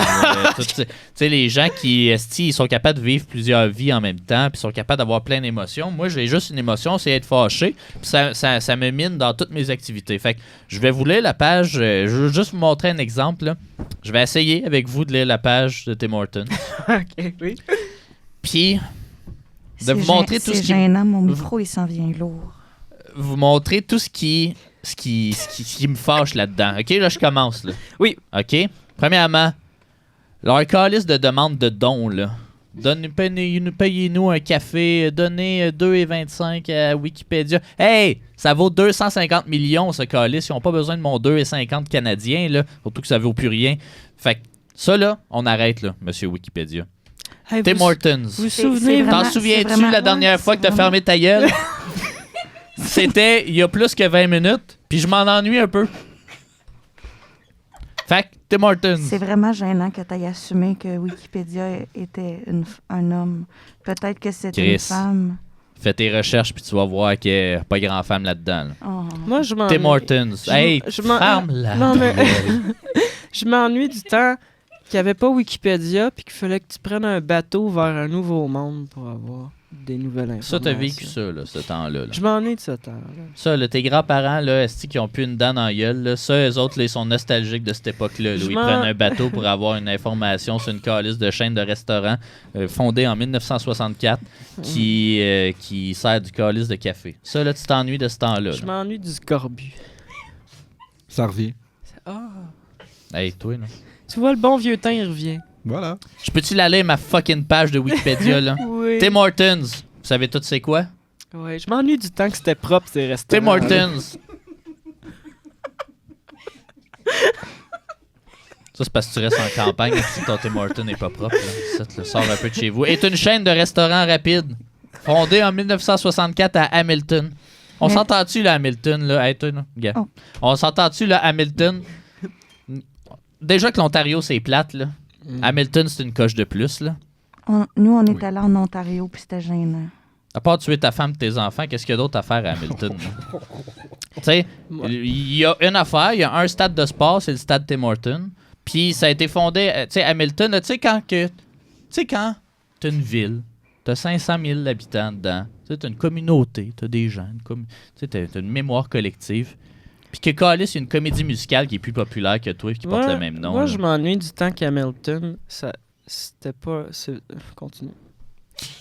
Tu sais, les gens qui, esti, ils sont capables de vivre plusieurs vies en même temps, puis sont capables d'avoir plein d'émotions. Moi, j'ai juste une émotion, c'est être fâché, puis ça me mine dans toutes mes activités. Fait que je vais vous lire la page, je veux juste vous montrer un exemple, là. Je vais essayer avec vous de lire la page de Tim Hortons. OK, oui. Puis... de C'est vous montrer tout ce C'est qui gênant, mon micro, il s'en vient lourd. vous montrer tout ce qui me fâche là-dedans. OK, là, je commence. Là. Oui. OK? Premièrement, leur calice de demande de dons, là. Payez-nous un café, donnez 2,25 à Wikipédia. Hey, ça vaut 250 millions, ce calice. Ils n'ont pas besoin de mon 2,50 canadien, là. Surtout que ça vaut plus rien. Fait que ça, là, on arrête, là, monsieur Wikipédia. Hey, Tim Hortons. vous C'est souvenez... vraiment- T'en souviens-tu c'est vraiment- la dernière ouais, fois que c'est t'as fermé ta gueule? C'était il y a plus que 20 minutes, puis je m'en ennuie un peu. Fait que Tim Hortons. C'est vraiment gênant que tu aies assumé que Wikipédia était un homme. Peut-être que c'était une Chris. femme. Fais tes recherches, puis tu vas voir qu'il n'y a pas grand femme là-dedans. là. Oh. Moi, je m'ennuie. Tim Hortons. Hey, je m'en- ferme-la. Non, mais... je m'ennuie du temps qu'il n'y avait pas Wikipédia puis qu'il fallait que tu prennes un bateau vers un nouveau monde pour avoir des nouvelles informations. Ça, t'as vécu ça, là, ce temps-là. là. Je m'ennuie de ce temps-là. Ça, là, tes grands-parents, là, esti, qui ont plus une dent dans la gueule, là, ça, eux autres, là, ils sont nostalgiques de cette époque-là. Là, Je où ils m'en- prennent un bateau pour avoir une information sur une calice de chaîne de restaurants fondée en 1964 qui sert du calice de café. Ça, là, tu t'ennuies de ce temps-là. Je là. m'ennuie du scorbut. Ça revient. Ah! Hey, toi, là. Tu vois, le bon vieux temps, il revient. Voilà. Je peux-tu la lire, ma fucking page de Wikipédia, là? Oui. Tim Hortons. Vous savez tout c'est quoi? Ouais, je m'ennuie du temps que c'était propre, ces restaurants. Tim Hortons. Ça, c'est parce que tu restes en campagne si ton Tim Hortons n'est pas propre. Là. Ça te le sort un peu de chez vous. Est une chaîne de restaurants rapides fondée en 1964 à Hamilton. On Mais- s'entend-tu, là, Hamilton? Là? Hey, toi, là, gars. Oh. On s'entend-tu, là, Hamilton? Déjà que l'Ontario, c'est plate, là. Hamilton, c'est une coche de plus, là. Nous, on est allés en Ontario, puis c'était gênant. À part tuer ta femme et tes enfants, qu'est-ce qu'il y a d'autre à faire à Hamilton? là? Tu sais, il y a une affaire, il y a un stade de sport, c'est le stade Tim Hortons. Puis ça a été fondé, tu sais, Hamilton, tu sais, quand t'as une ville, t'as 500 000 habitants dedans, tu sais, t'as une communauté, t'as des gens, tu sais, t'as une mémoire collective. Puis que Callis, il y a une comédie musicale qui est plus populaire que toi et qui porte le même nom. Moi, là. je m'ennuie du temps qu'Hamilton, c'était pas... Continue.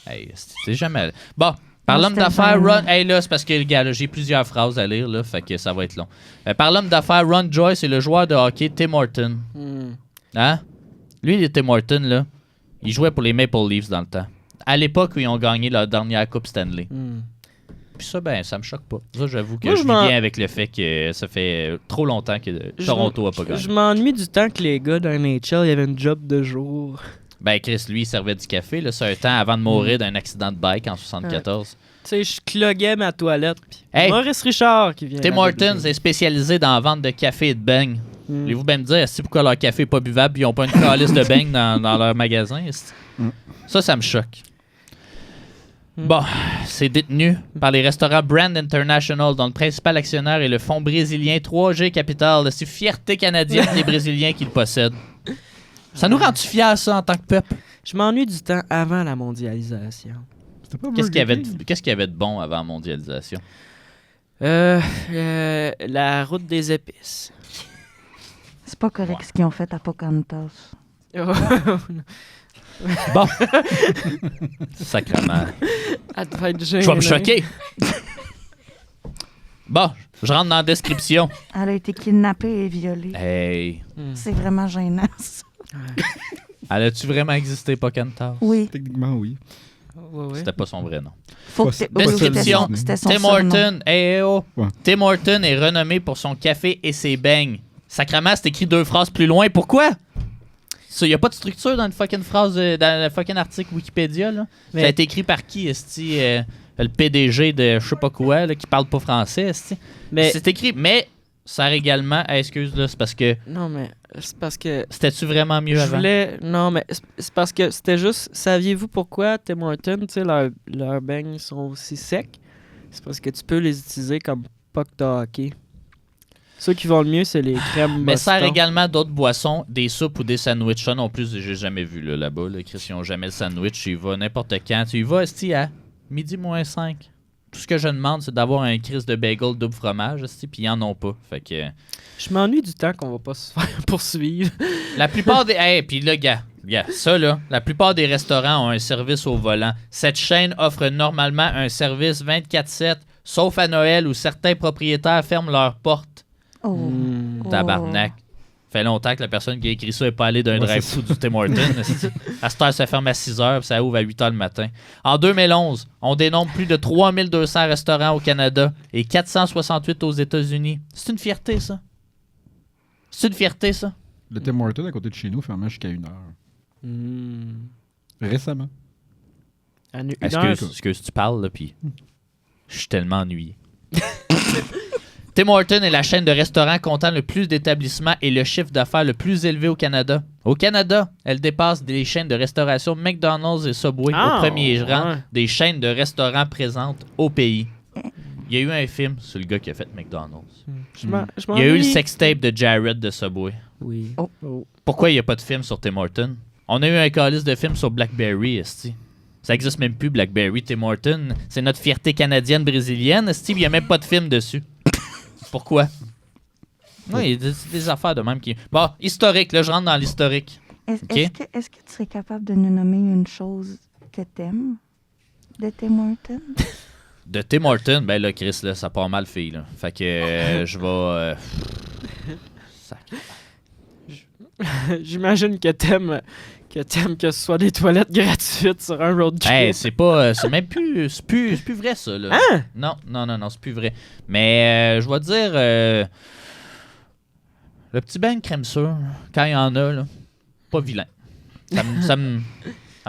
Hey, c'est jamais. Bon, par Moi, l'homme c'était d'affaires, gênant. Ron. Hey, là, c'est parce que, gars, là, j'ai plusieurs phrases à lire, là, fait que ça va être long. Par l'homme d'affaires, Ron Joyce est le joueur de hockey Tim Hortons. Hein? Lui, il est Tim Hortons, là. Il jouait pour les Maple Leafs dans le temps. À l'époque où ils ont gagné leur dernière Coupe Stanley. Puis ça, ben, ça me choque pas. Ça, j'avoue que Moi, je je vis m'en- bien avec le fait que ça fait trop longtemps que Toronto a pas gagné. Je m'ennuie du temps que les gars d'un NHL, il y avait une job de jour. Ben, Chris, lui, il servait du café, là, c'est un temps avant de mourir d'un accident de bike en 74. Tu sais, je cloguais ma toilette. Puis Hey! Maurice Richard qui vient. Tim à Hortons WB. est spécialisé dans la vente de café et de beignes. Mm. Voulez-vous bien me dire, est-ce pourquoi leur café n'est pas buvable et ils n'ont pas une calice de beignes dans leur magasin? est-ce? Ça me choque. Bon, c'est détenu par les restaurants Brand International, dont le principal actionnaire est le fonds brésilien 3G Capital. C'est fierté canadienne des Brésiliens qui le possèdent. Ça nous rend-tu fiers, ça, en tant que peuple? Je m'ennuie du temps avant la mondialisation. C'était pas Qu'est-ce qu'il y Burger King? qu'est-ce qu'il y avait de bon avant la mondialisation? La route des épices. C'est pas correct ce qu'ils ont fait à Pocahontas. Bon. Sacrément. Elle devait être Je vais me gênée. choquer. Bon, Je rentre dans la description. Elle a été kidnappée et violée. Hey. C'est vraiment gênant, ça. Elle a-tu vraiment existé, Pocahontas? Oui. Techniquement, oui. C'était pas son vrai nom. Faut que Pas- oui, Description. c'était son Tim surnom. Horton, Ouais. Tim Horton est renommé pour son café et ses beignes. Sacrement, c'est écrit 2 phrases plus loin. Pourquoi? Il n'y a pas de structure dans une fucking phrase, dans le fucking article Wikipédia. Là. Mais- Ça a été écrit par qui, esti, le PDG de je sais pas quoi, là, qui parle pas français, esti. Mais C'est écrit, mais ça sert également, excuse, là, c'est parce que non, mais c'est parce que c'était-tu vraiment mieux je avant? voulais. Non, mais c'est parce que c'était juste. Saviez-vous pourquoi Tim Hortons, tu sais, leurs beignes sont aussi secs? C'est parce que tu peux les utiliser comme puck de hockey. Ceux qui vont le mieux, c'est les crèmes Mais sert Boston. également d'autres boissons, des soupes ou des sandwichs. Ça non plus, j'ai jamais vu là-bas. Là, Chris, ils n'ont jamais le sandwich. Tu y vas n'importe quand. Tu y vas, esti, à midi moins 5. Tout ce que je demande, c'est d'avoir un Chris de bagel double fromage, esti, puis ils en ont pas. Fait que Je m'ennuie du temps qu'on va pas se faire poursuivre. la plupart des... Hey, puis là, gars, ça là, la plupart des restaurants ont un service au volant. Cette chaîne offre normalement un service 24/7, sauf à Noël où certains propriétaires ferment leurs portes. Oh. Hmm. Tabarnak. Fait longtemps que la personne qui a écrit ça n'est pas allée d'un Ouais, drive-thru du Tim Hortons. À cette heure, ça ferme à 6 h puis ça ouvre à 8 h le matin. En 2011, on dénombre plus de 3200 restaurants au Canada et 468 aux États-Unis. C'est une fierté, ça. C'est une fierté, ça. Le Tim Hortons à côté de chez nous fermait jusqu'à 1 heure. Hmm. Récemment. À une heure. Excuse, tu parles, là, puis je suis tellement ennuyé. Tim Hortons est la chaîne de restaurants comptant le plus d'établissements et le chiffre d'affaires le plus élevé au Canada. Au Canada, elle dépasse des chaînes de restauration McDonald's et Subway Ah, au premier rang ouais. des chaînes de restaurants présentes au pays. Il y a eu un film sur le gars qui a fait McDonald's. Je m'en- je Il y a eu le m'ennuie. sextape de Jared de Subway. Oui. Oh. Oh. Pourquoi il n'y a pas de film sur Tim Hortons? On a eu un calice de films sur Blackberry, esti. Ça existe même plus, Blackberry. Tim Hortons, c'est notre fierté canadienne-brésilienne, esti, il n'y a même pas de film dessus. Pourquoi? Oui, il y a des affaires de même qui... Bon, historique, là, je rentre dans l'historique. Est-ce Ok. est-ce que tu serais capable de nous nommer une chose que t'aimes de Tim Hortons? De Tim Hortons, ben là, Chris, là, ça part mal, fille, là. Fait que je vais... J'imagine que t'aimes que ce soit des toilettes gratuites sur un road trip. Hey, c'est pas... c'est même plus... C'est plus vrai, ça, là. Hein? Non, c'est plus vrai. Mais je vais dire... le petit bain de crème sûre, quand il y en a, là, pas vilain. Ça me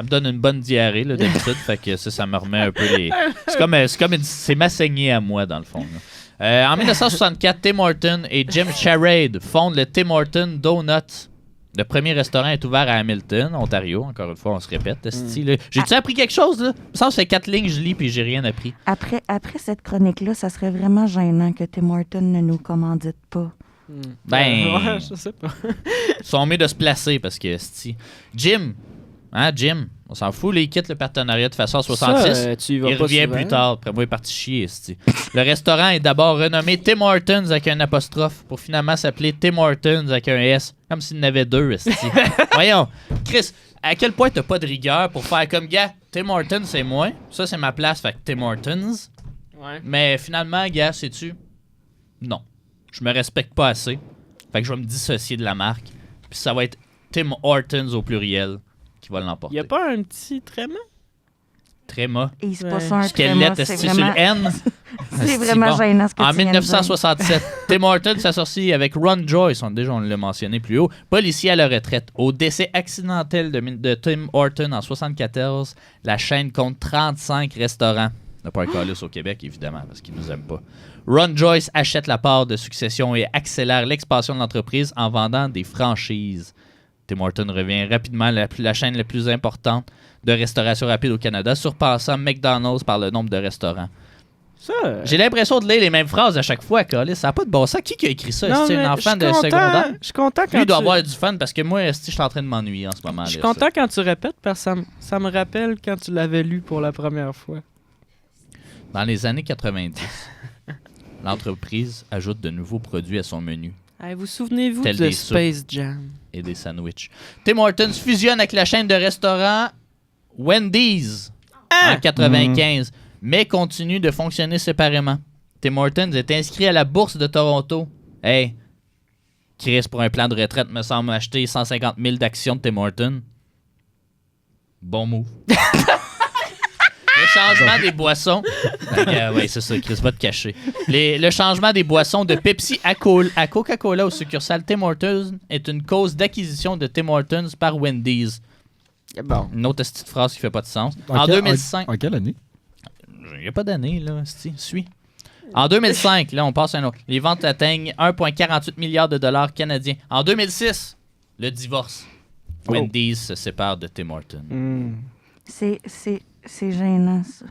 donne une bonne diarrhée, là, d'habitude. Fait que ça me remet un peu les... C'est ma saignée à moi, dans le fond, là. En 1964, Tim Hortons et Jim Charade fondent le Tim Hortons Donuts. Le premier restaurant est ouvert à Hamilton, Ontario. Encore une fois, on se répète. esti, là. J'ai-tu appris quelque chose, là? Ça, c'est 4 lignes, je lis, puis j'ai rien appris. Après cette chronique-là, ça serait vraiment gênant que Tim Hortons ne nous commandite pas. Ben- Ouais, je sais pas. Ils sont mieux de se placer, parce que, esti... Jim, on s'en fout, là, il quitte le partenariat de façon 66. Ça, tu y vas Il pas revient souvent. plus tard. Après moi, il est parti chier, esti. Le restaurant est d'abord renommé Tim Hortons avec un apostrophe pour finalement s'appeler Tim Hortons avec un S. Comme s'il y en avait 2, esti. Voyons. Chris, à quel point t'as pas de rigueur pour faire comme gars, Tim Hortons c'est moi. Ça, c'est ma place, fait que Tim Hortons. Ouais. Mais finalement, gars, sais-tu? Non. Je me respecte pas assez. Fait que je vais me dissocier de la marque. Puis ça va être Tim Hortons au pluriel qui va l'emporter. Y a pas un petit tréma? Tréma. Et c'est Ouais. pas ça un Squelette, tréma, c'est esti, sur vraiment, le N. c'est Esti, vraiment bon. gênant ce que En tu viens de dire. 1967, Tim Hortons s'associe avec Ron Joyce, on l'a mentionné plus haut, policier à la retraite. Au décès accidentel de Tim Hortons en 1974, la chaîne compte 35 restaurants. On n'a pas un calice au Québec, évidemment, parce qu'ils nous aiment pas. Ron Joyce achète la part de succession et accélère l'expansion de l'entreprise en vendant des franchises. Tim Hortons revient rapidement la chaîne la plus importante de restauration rapide au Canada, surpassant McDonald's par le nombre de restaurants. Ça. J'ai l'impression de lire les mêmes phrases à chaque fois, Calis. Ça n'a pas de bon sens. Qui a écrit ça? Non, C'est mais un je suis enfant de content- secondaire? Je suis content quand Lui, il doit tu... avoir du fun parce que moi, je suis en train de m'ennuyer en ce moment. Je suis là, content quand tu répètes parce que ça me rappelle quand tu l'avais lu pour la première fois. Dans les années 90, l'entreprise ajoute de nouveaux produits à son menu Hey, vous souvenez-vous Tel de des Space Jam? et des sandwichs. Tim Hortons fusionne avec la chaîne de restaurants Wendy's en 95, mais continue de fonctionner séparément. Tim Hortons est inscrit à la bourse de Toronto. Hey, Chris, pour un plan de retraite, me semble acheter 150 000 d'actions de Tim Hortons. Bon move. Le changement des boissons. Oui, c'est ça, Chris, va te cacher. Le changement des boissons de Pepsi à Coca-Cola au succursale Tim Hortons est une cause d'acquisition de Tim Hortons par Wendy's. Bon. Une autre petite phrase qui fait pas de sens. En 2005. En quelle année? Il n'y a pas d'année, là. Suis. En 2005, là, on passe à un autre. Les ventes atteignent 1,48 milliard de dollars canadiens. En 2006, le divorce. Wendy's se sépare de Tim Hortons. C'est gênant, ça.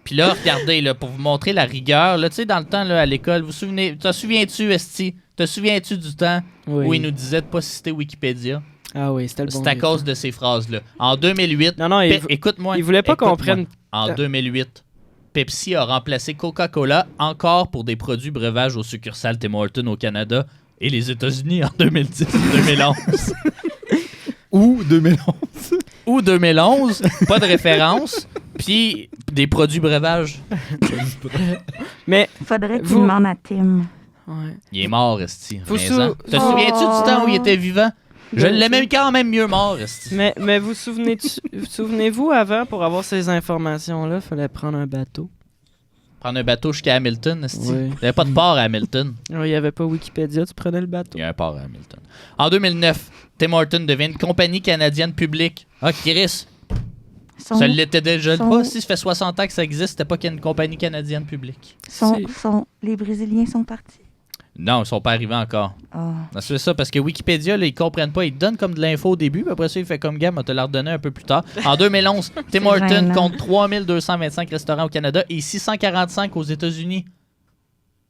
Puis là, regardez, là, pour vous montrer la rigueur, là, tu sais, dans le temps, là, à l'école, te souviens-tu, Esti? Te souviens-tu du temps où il nous disait de pas citer Wikipédia? Ah oui, c'était le bon. C'est à cause de ces phrases-là. En 2008, Non, écoute-moi. Il voulait pas qu'on prenne... En 2008, Pepsi a remplacé Coca-Cola encore pour des produits breuvages au succursale Tim Hortons au Canada et les États-Unis en 2010-2011. Ou 2011. Ou 2011, pas de référence, puis des produits breuvages. Mais... Faudrait qu'il Vous- demande à Tim. Ouais. Il est mort, Esti. Vous 15 ans. sou- Te souviens-tu du temps où il était vivant? Je l'aimais quand même mieux mort, Esti. Mais vous souvenez-vous, avant, pour avoir ces informations-là, il fallait prendre un bateau. Prendre un bateau jusqu'à Hamilton, Esti. Oui. Il n'y avait pas de port à Hamilton. Il n'y avait pas Wikipédia, tu prenais le bateau. Il y a un port à Hamilton. En 2009, Tim Hortons devient une compagnie canadienne publique. Ah, Chris, ça l'était déjà sont- pas. Si ça fait 60 ans que ça existe, c'était pas qu'il y a une compagnie canadienne publique. Les Brésiliens sont partis. Non, ils sont pas arrivés encore. Ah. Non, c'est ça, parce que Wikipédia, là, ils comprennent pas. Ils te donnent comme de l'info au début, puis après ça, il fait comme gamme, on te la redonner un peu plus tard. En 2011, Tim Hortons gênant. compte 3225 restaurants au Canada et 645 aux États-Unis.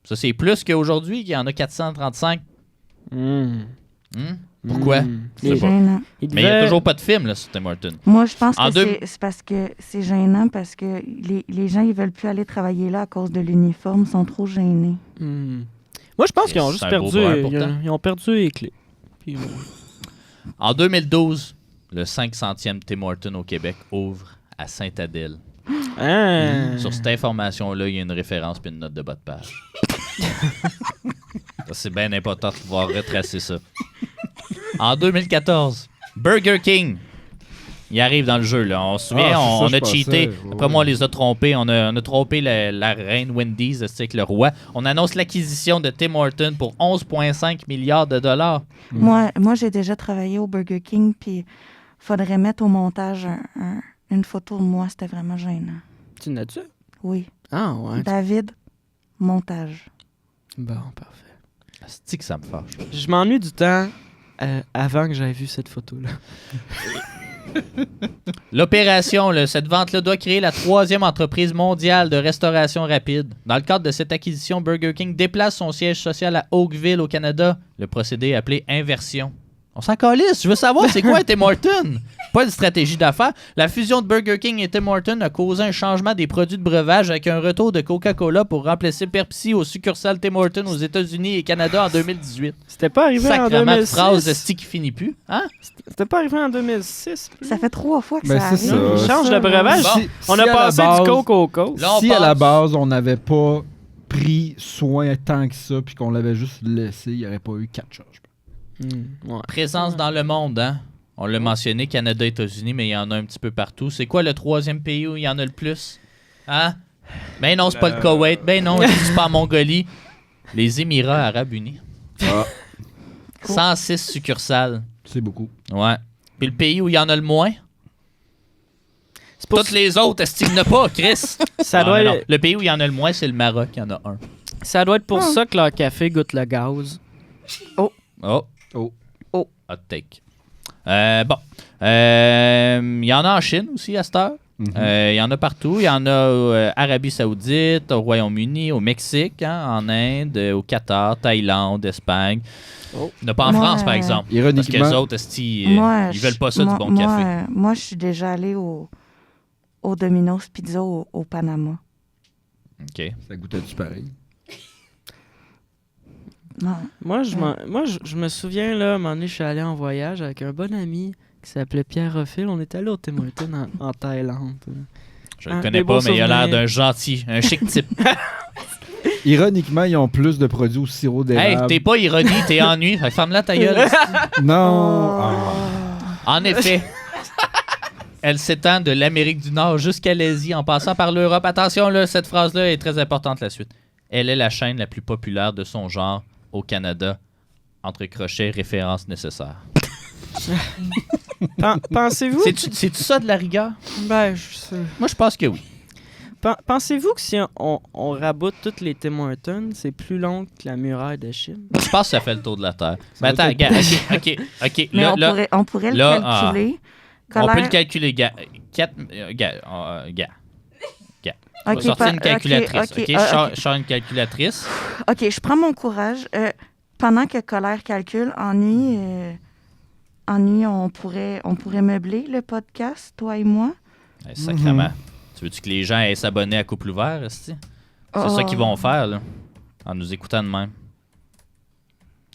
Ça, c'est plus qu'aujourd'hui, qu'il y en a 435. Pourquoi? Je sais C'est pas. gênant. Mais il n'y a toujours pas de film là, sur Tim Hortons. Moi, je pense En que c'est parce que c'est gênant parce que les gens, ils veulent plus aller travailler là à cause de l'uniforme. Ils sont trop gênés. Moi, je pense qu'ils ont C'est juste un beau perdu... brun, pourtant. Ils ont perdu les clés. Puis, En 2012, le 500e Tim Hortons au Québec ouvre à Sainte-Adèle. Sur cette information-là, il y a une référence puis une note de bas de page. Ça, c'est bien important de pouvoir retracer ça. En 2014, Burger King. Il arrive dans le jeu, là. On se souvient, Ah, c'est on ça, a je cheaté. pensais. Après, moi, on les a trompés. On a trompé la reine Wendy's, c'est avec le roi. On annonce l'acquisition de Tim Hortons pour 11,5 milliards de dollars. Moi, j'ai déjà travaillé au Burger King, puis faudrait mettre au montage une photo de moi. C'était vraiment gênant. Tu n'as-tu? Oui. Ah, ouais. David, montage. Bon, parfait. C'est que ça me fâche. Je m'ennuie du temps avant que j'aie vu cette photo-là. L'opération, là, cette vente-là doit créer la 3e entreprise mondiale de restauration rapide. Dans le cadre de cette acquisition, Burger King déplace son siège social à Oakville, au Canada. Le procédé est appelé inversion. On s'en calisse. Je veux savoir c'est quoi un Tim Hortons. Pas une stratégie d'affaires. La fusion de Burger King et Tim Hortons a causé un changement des produits de breuvage avec un retour de Coca-Cola pour remplacer Pepsi au succursale Tim Hortons aux États-Unis et Canada en 2018. C'était pas arrivé en Sacrement de 2006. phrase de style qui finit plus. Hein? C'était pas arrivé en 2006. Ça fait 3 fois que Ben, ça c'est arrive. ça. Il change de breuvage. Bon. On Si a à la passé base- du coke au coke. Là, on Si à la passe. base, on n'avait pas pris soin tant que ça, puis qu'on l'avait juste laissé, il n'y aurait pas eu 4 charges. Ouais. Présence dans le monde, hein? On l'a mentionné, Canada, États-Unis, mais il y en a un petit peu partout. C'est quoi le 3e pays où il y en a le plus? Hein? Ben non, c'est pas le Koweït. Ben non, c'est pas en Mongolie. Les Émirats Arabes Unis. Ah, 106 succursales. c'est beaucoup. Ouais. Puis le pays où il y en a le moins? C'est pour Toutes les autres, est-ce qu'il n'y en a pas, Chris? ça, Ah, doit mais non. être, Le pays où il y en a le moins, c'est le Maroc. Il y en a un. ça doit être pour ça que leur café goûte le gaz. Oh. Oh. Hot take. Bon. Il y en a en Chine aussi à cette heure. Mhm. Il y en a partout. Il y en a Arabie Saoudite, au Royaume-Uni, au Mexique, hein, en Inde, au Qatar, Thaïlande, Espagne. Oh. Il n'y en a pas en Moi, France, par exemple. Parce que Ironiquement, les autres, ils Moi, veulent pas ça du bon café. Moi, je suis déjà allée au Domino's Pizza au Panama. OK. ça goûtait-tu pareil? Non. Moi, je me souviens, là, à un moment donné, je suis allé en voyage avec un bon ami qui s'appelait Pierre Roffil. On était allé au Tim Hortons en Thaïlande. Je le Des connais beaux pas, mais il a l'air souvenirs. d'un gentil, un chic type. Ironiquement, ils ont plus de produits au sirop Hey, d'érable. t'es pas ironie, t'es ennui. Fait que ferme-la ta gueule. Non. Ah. En effet, elle s'étend de l'Amérique du Nord jusqu'à l'Asie en passant par l'Europe. Attention, là, cette phrase-là est très importante, la suite. Elle est la chaîne la plus populaire de son genre au Canada. Entre crochets, référence nécessaire. Pensez-vous... C'est-tu ça de la rigueur? Ben, je sais. Moi, je pense que oui. Pensez-vous que si on raboute toutes les Tim Hortons, c'est plus long que la muraille de Chine? Je pense que ça fait le tour de la Terre. Mais va attends, être- gars, OK. Mais Là, on pourrait le là, calculer. on peut Colère- le calculer, gars. Gars. Je vais Ok, sortir une ok, calculatrice. ok, OK, je sors une calculatrice. OK, je prends mon courage. Pendant que Colère calcule, Ennui, on pourrait meubler le podcast, toi et moi. Sacrément. Tu veux-tu que les gens aient s'abonner à Couple Ouvert, esti? C'est ça qu'ils vont faire, là. En nous écoutant de même.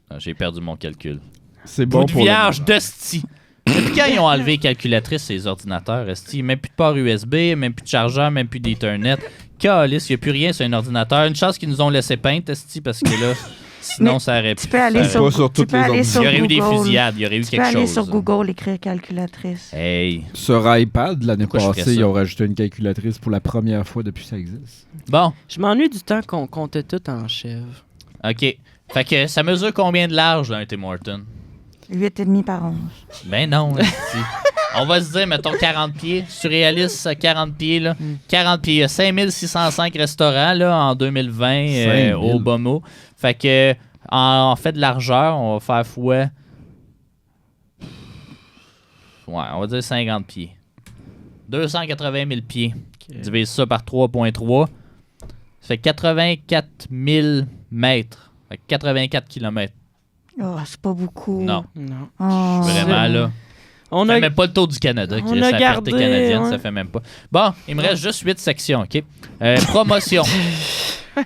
Ah, j'ai perdu mon calcul. C'est bon Bout de pour vierge d'esti. Depuis quand ils ont enlevé les calculatrices ces ordinateurs, esti? Même plus de port USB, même plus de chargeur, même plus d'Ethernet. Calice, il n'y a plus rien sur un ordinateur. Une chance qu'ils nous ont laissé peindre, esti, parce que là, sinon Mais ça aurait pu. Tu peux aller ça sur, aurait- Pas sur tu toutes peux les aller ordinateurs. sur Il y aurait eu des Google. fusillades, il y aurait eu Tu peux quelque aller chose. sur Google écrire calculatrice. Hey. Sur iPad, l'année Pourquoi je ferais passée, ça? ils ont rajouté une calculatrice pour la première fois depuis que ça existe. Bon, Je m'ennuie du temps qu'on comptait tout en chèvre. OK. Fait que ça mesure combien de large, là, un Tim Hortons? 8,5 par 11. Ben non, esti. On va se dire, mettons 40 pieds. Surréaliste, 40 pieds, là. 40 pieds. Il y a 5605 restaurants, là, en 2020, 5000. au Bomo. Fait que, en fait de largeur, on va faire fois... Ouais, on va dire 50 pieds. 280 000 pieds. Divise ça par 3,3. Ça fait 84 000 mètres. Fait que 84 km. Oh, c'est pas beaucoup. Non. Non. Oh. Vraiment, là. On Ça a... fait même pas le tour du Canada. On Chris, a la gardé, fierté canadienne, ouais. ça fait même pas. Bon, il me reste juste 8 sections, OK? Promotion.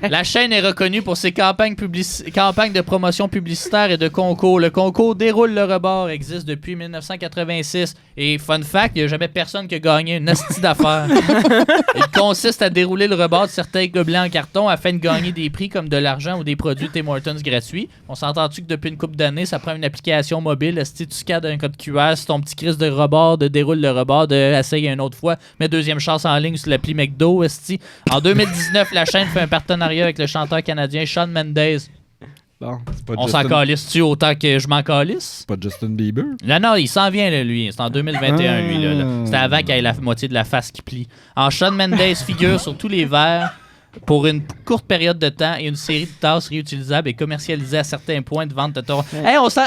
La chaîne est reconnue pour ses campagnes de promotion publicitaire et de concours. Le concours Déroule le rebord existe depuis 1986. Et fun fact, il n'y a jamais personne qui a gagné une hostie d'affaires. Il consiste à dérouler le rebord de certains gobelets en carton afin de gagner des prix comme de l'argent ou des produits Tim Hortons gratuits. On s'entend-tu que depuis une couple d'années, ça prend une application mobile. Esti, tu scannes un code QR sur ton petit crise de rebord, de déroule le rebord, de essaye une autre fois, mais deuxième chance en ligne sur l'appli McDo. Esti. En 2019, la chaîne fait un partenariat avec le chanteur canadien Shawn Mendes. Bon. C'est pas On s'en calisse-tu autant que je m'en calisse? pas Justin Bieber. Non, il s'en vient, là, lui. C'est en 2021, lui. Là. C'était avant qu'il ait la moitié de la face qui plie. En Shawn Mendes figure sur tous les verres pour une courte période de temps et une série de tasses réutilisables et commercialisées à certains points de vente de Toronto. Hey, on s'en...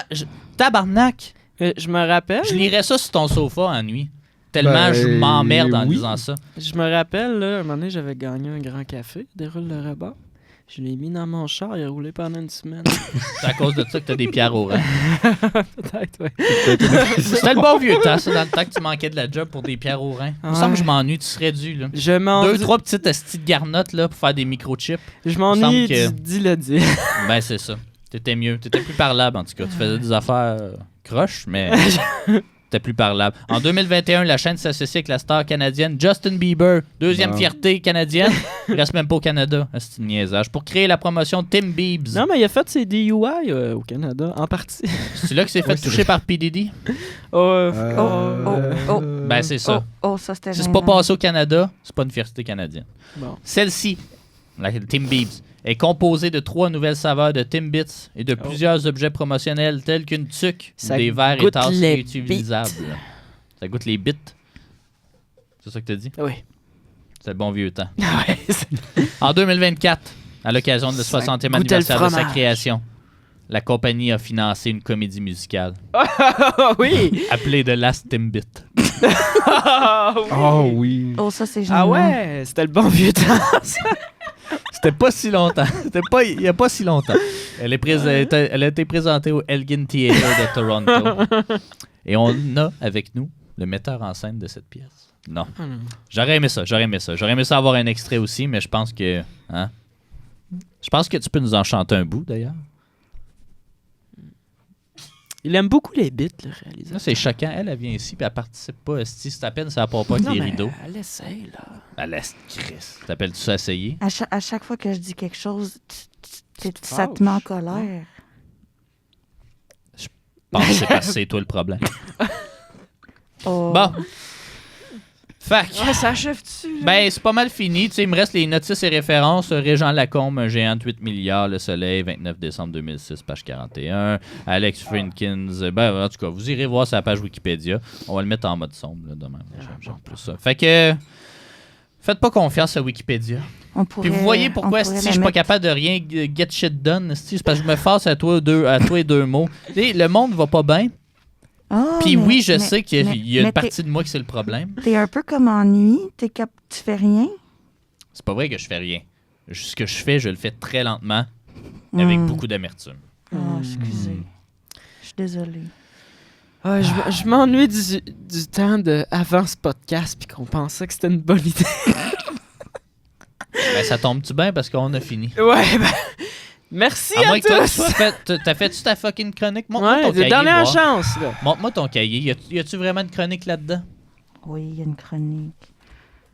Tabarnak! Je me rappelle. Je lirais ça sur ton sofa en nuit. Tellement Ben, je m'emmerde en oui. disant ça. Je me rappelle, là, un moment donné, j'avais gagné un grand café, déroule le rebord. Je l'ai mis dans mon char, il a roulé pendant une semaine. C'est à cause de ça que t'as des pierres au rein. Peut-être, oui. C'était le bon vieux temps, ça, dans le temps que tu manquais de la job pour des pierres au rein. Il me semble que je m'ennuie, tu serais dû, là. Je m'ennuie. 2-3 petites astis de garnottes, là, pour faire des microchips. Je m'ennuie Il me semble du dis-le-dire. Ben, c'est ça. T'étais mieux. T'étais plus parlable, en tout cas. Tu faisais des affaires croches, mais t'étais plus parlable. En 2021, la chaîne s'associe avec la star canadienne Justin Bieber. Deuxième Bon. fierté canadienne. Il reste même pas au Canada. C'est une niaisage. Pour créer la promotion Tim Biebs. Non, mais il a fait ses DUI au Canada, en partie. C'est là que c'est fait Oui, c'est toucher par PDD? Ben, c'est ça. Oh, ça, c'était Si c'est gênant. pas passé au Canada, c'est pas une fierté canadienne. Bon. Celle-ci, la Tim Biebs, est composée de 3 nouvelles saveurs de Timbits et de plusieurs objets promotionnels tels qu'une tuque ou Ça des verres et goûte tasses les réutilisables. Ça goûte les bits. C'est ça que tu as dit? Oui. C'est le bon vieux temps. Ouais, En 2024, à l'occasion de le Ça 60e goûtait le anniversaire de sa fromage. création, la compagnie a financé une comédie musicale oui! appelée The Last Timbit. Oh oui. Oh, ça, c'est gênant. Ah ouais, c'était le bon vieux temps. C'était pas si longtemps. C'était pas il y a pas si longtemps. Elle a été présentée au Elgin Theatre de Toronto. Et on a avec nous le metteur en scène de cette pièce. Non. J'aurais aimé ça. J'aurais aimé ça avoir un extrait aussi, mais je pense que... Hein? Je pense que tu peux nous en chanter un bout, d'ailleurs. Il aime beaucoup les bits, le Ça, réalisateur. c'est choquant. Elle vient ici, puis elle participe pas. Si c'est à peine, ça part pas avec Non, les mais rideaux. elle essaye, là. À l'est, Chris. T'appelles-tu ça essayer? À chaque fois que je dis quelque chose, te ça te met en fâches, colère. Je pense que c'est parce que c'est toi le problème. Oh. Bon. Fac. Ouais, ça achève-tu? là? Ben, c'est pas mal fini. Tu sais, il me reste les notices et références. Régent Lacombe, un géant de 8 milliards, Le Soleil, 29 décembre 2006, page 41. Alex Frinkins. Ben, en tout cas, vous irez voir sa page Wikipédia. On va le mettre en mode sombre, là, demain. J'aime plus ça. Fait que... Faites pas confiance à Wikipédia. Puis vous voyez pourquoi si je suis pas capable de rien get shit done, c'est parce que je me force à toi et deux mots. Tu sais, le monde va pas bien. Puis oui, je sais qu'il y a une partie de moi qui c'est le problème. T'es un peu comme ennui, tu fais rien. C'est pas vrai que je fais rien. Ce que je fais, je le fais très lentement, avec beaucoup d'amertume. Excusez. Je suis désolée. Ah, je m'ennuie du temps avant ce podcast puis qu'on pensait que c'était une bonne idée. Ben, ça tombe-tu bien parce qu'on a fini? Ouais, ben... Merci À à, moins que toi, tous! t'as fait-tu ta fucking chronique? Montre-moi ton Ouais, cahier. dernière voir. chance, là. Montre-moi ton cahier. Y a-tu vraiment une chronique là-dedans? Oui, il y a une chronique.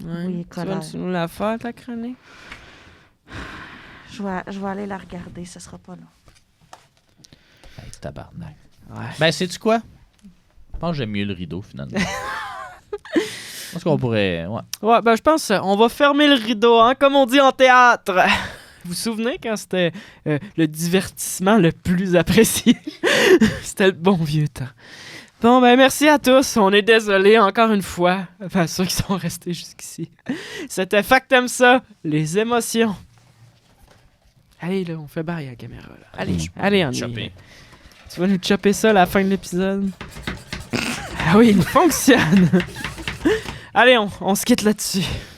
Ouais. Oui, Tu vas-tu nous la faire, ta chronique? Je vais aller la regarder, ce sera pas long. Hey, tabarnak. Ouais. Ben, sais-tu quoi? Je pense que j'aime mieux le rideau, finalement. Je pense qu'on pourrait... Ouais. Ouais, ben je pense on va fermer le rideau, hein, comme on dit en théâtre. Vous vous souvenez quand c'était le divertissement le plus apprécié? C'était le bon vieux temps. Bon, ben merci à tous. On est désolé encore une fois. Enfin, ceux qui sont restés jusqu'ici. C'était Factum ça, les émotions. Allez, là, on fait barrer la caméra. Là. Allez, on y Chopper. Tu vas nous chopper ça à la fin de l'épisode? Ah oui, il fonctionne! Allez, on se quitte là-dessus.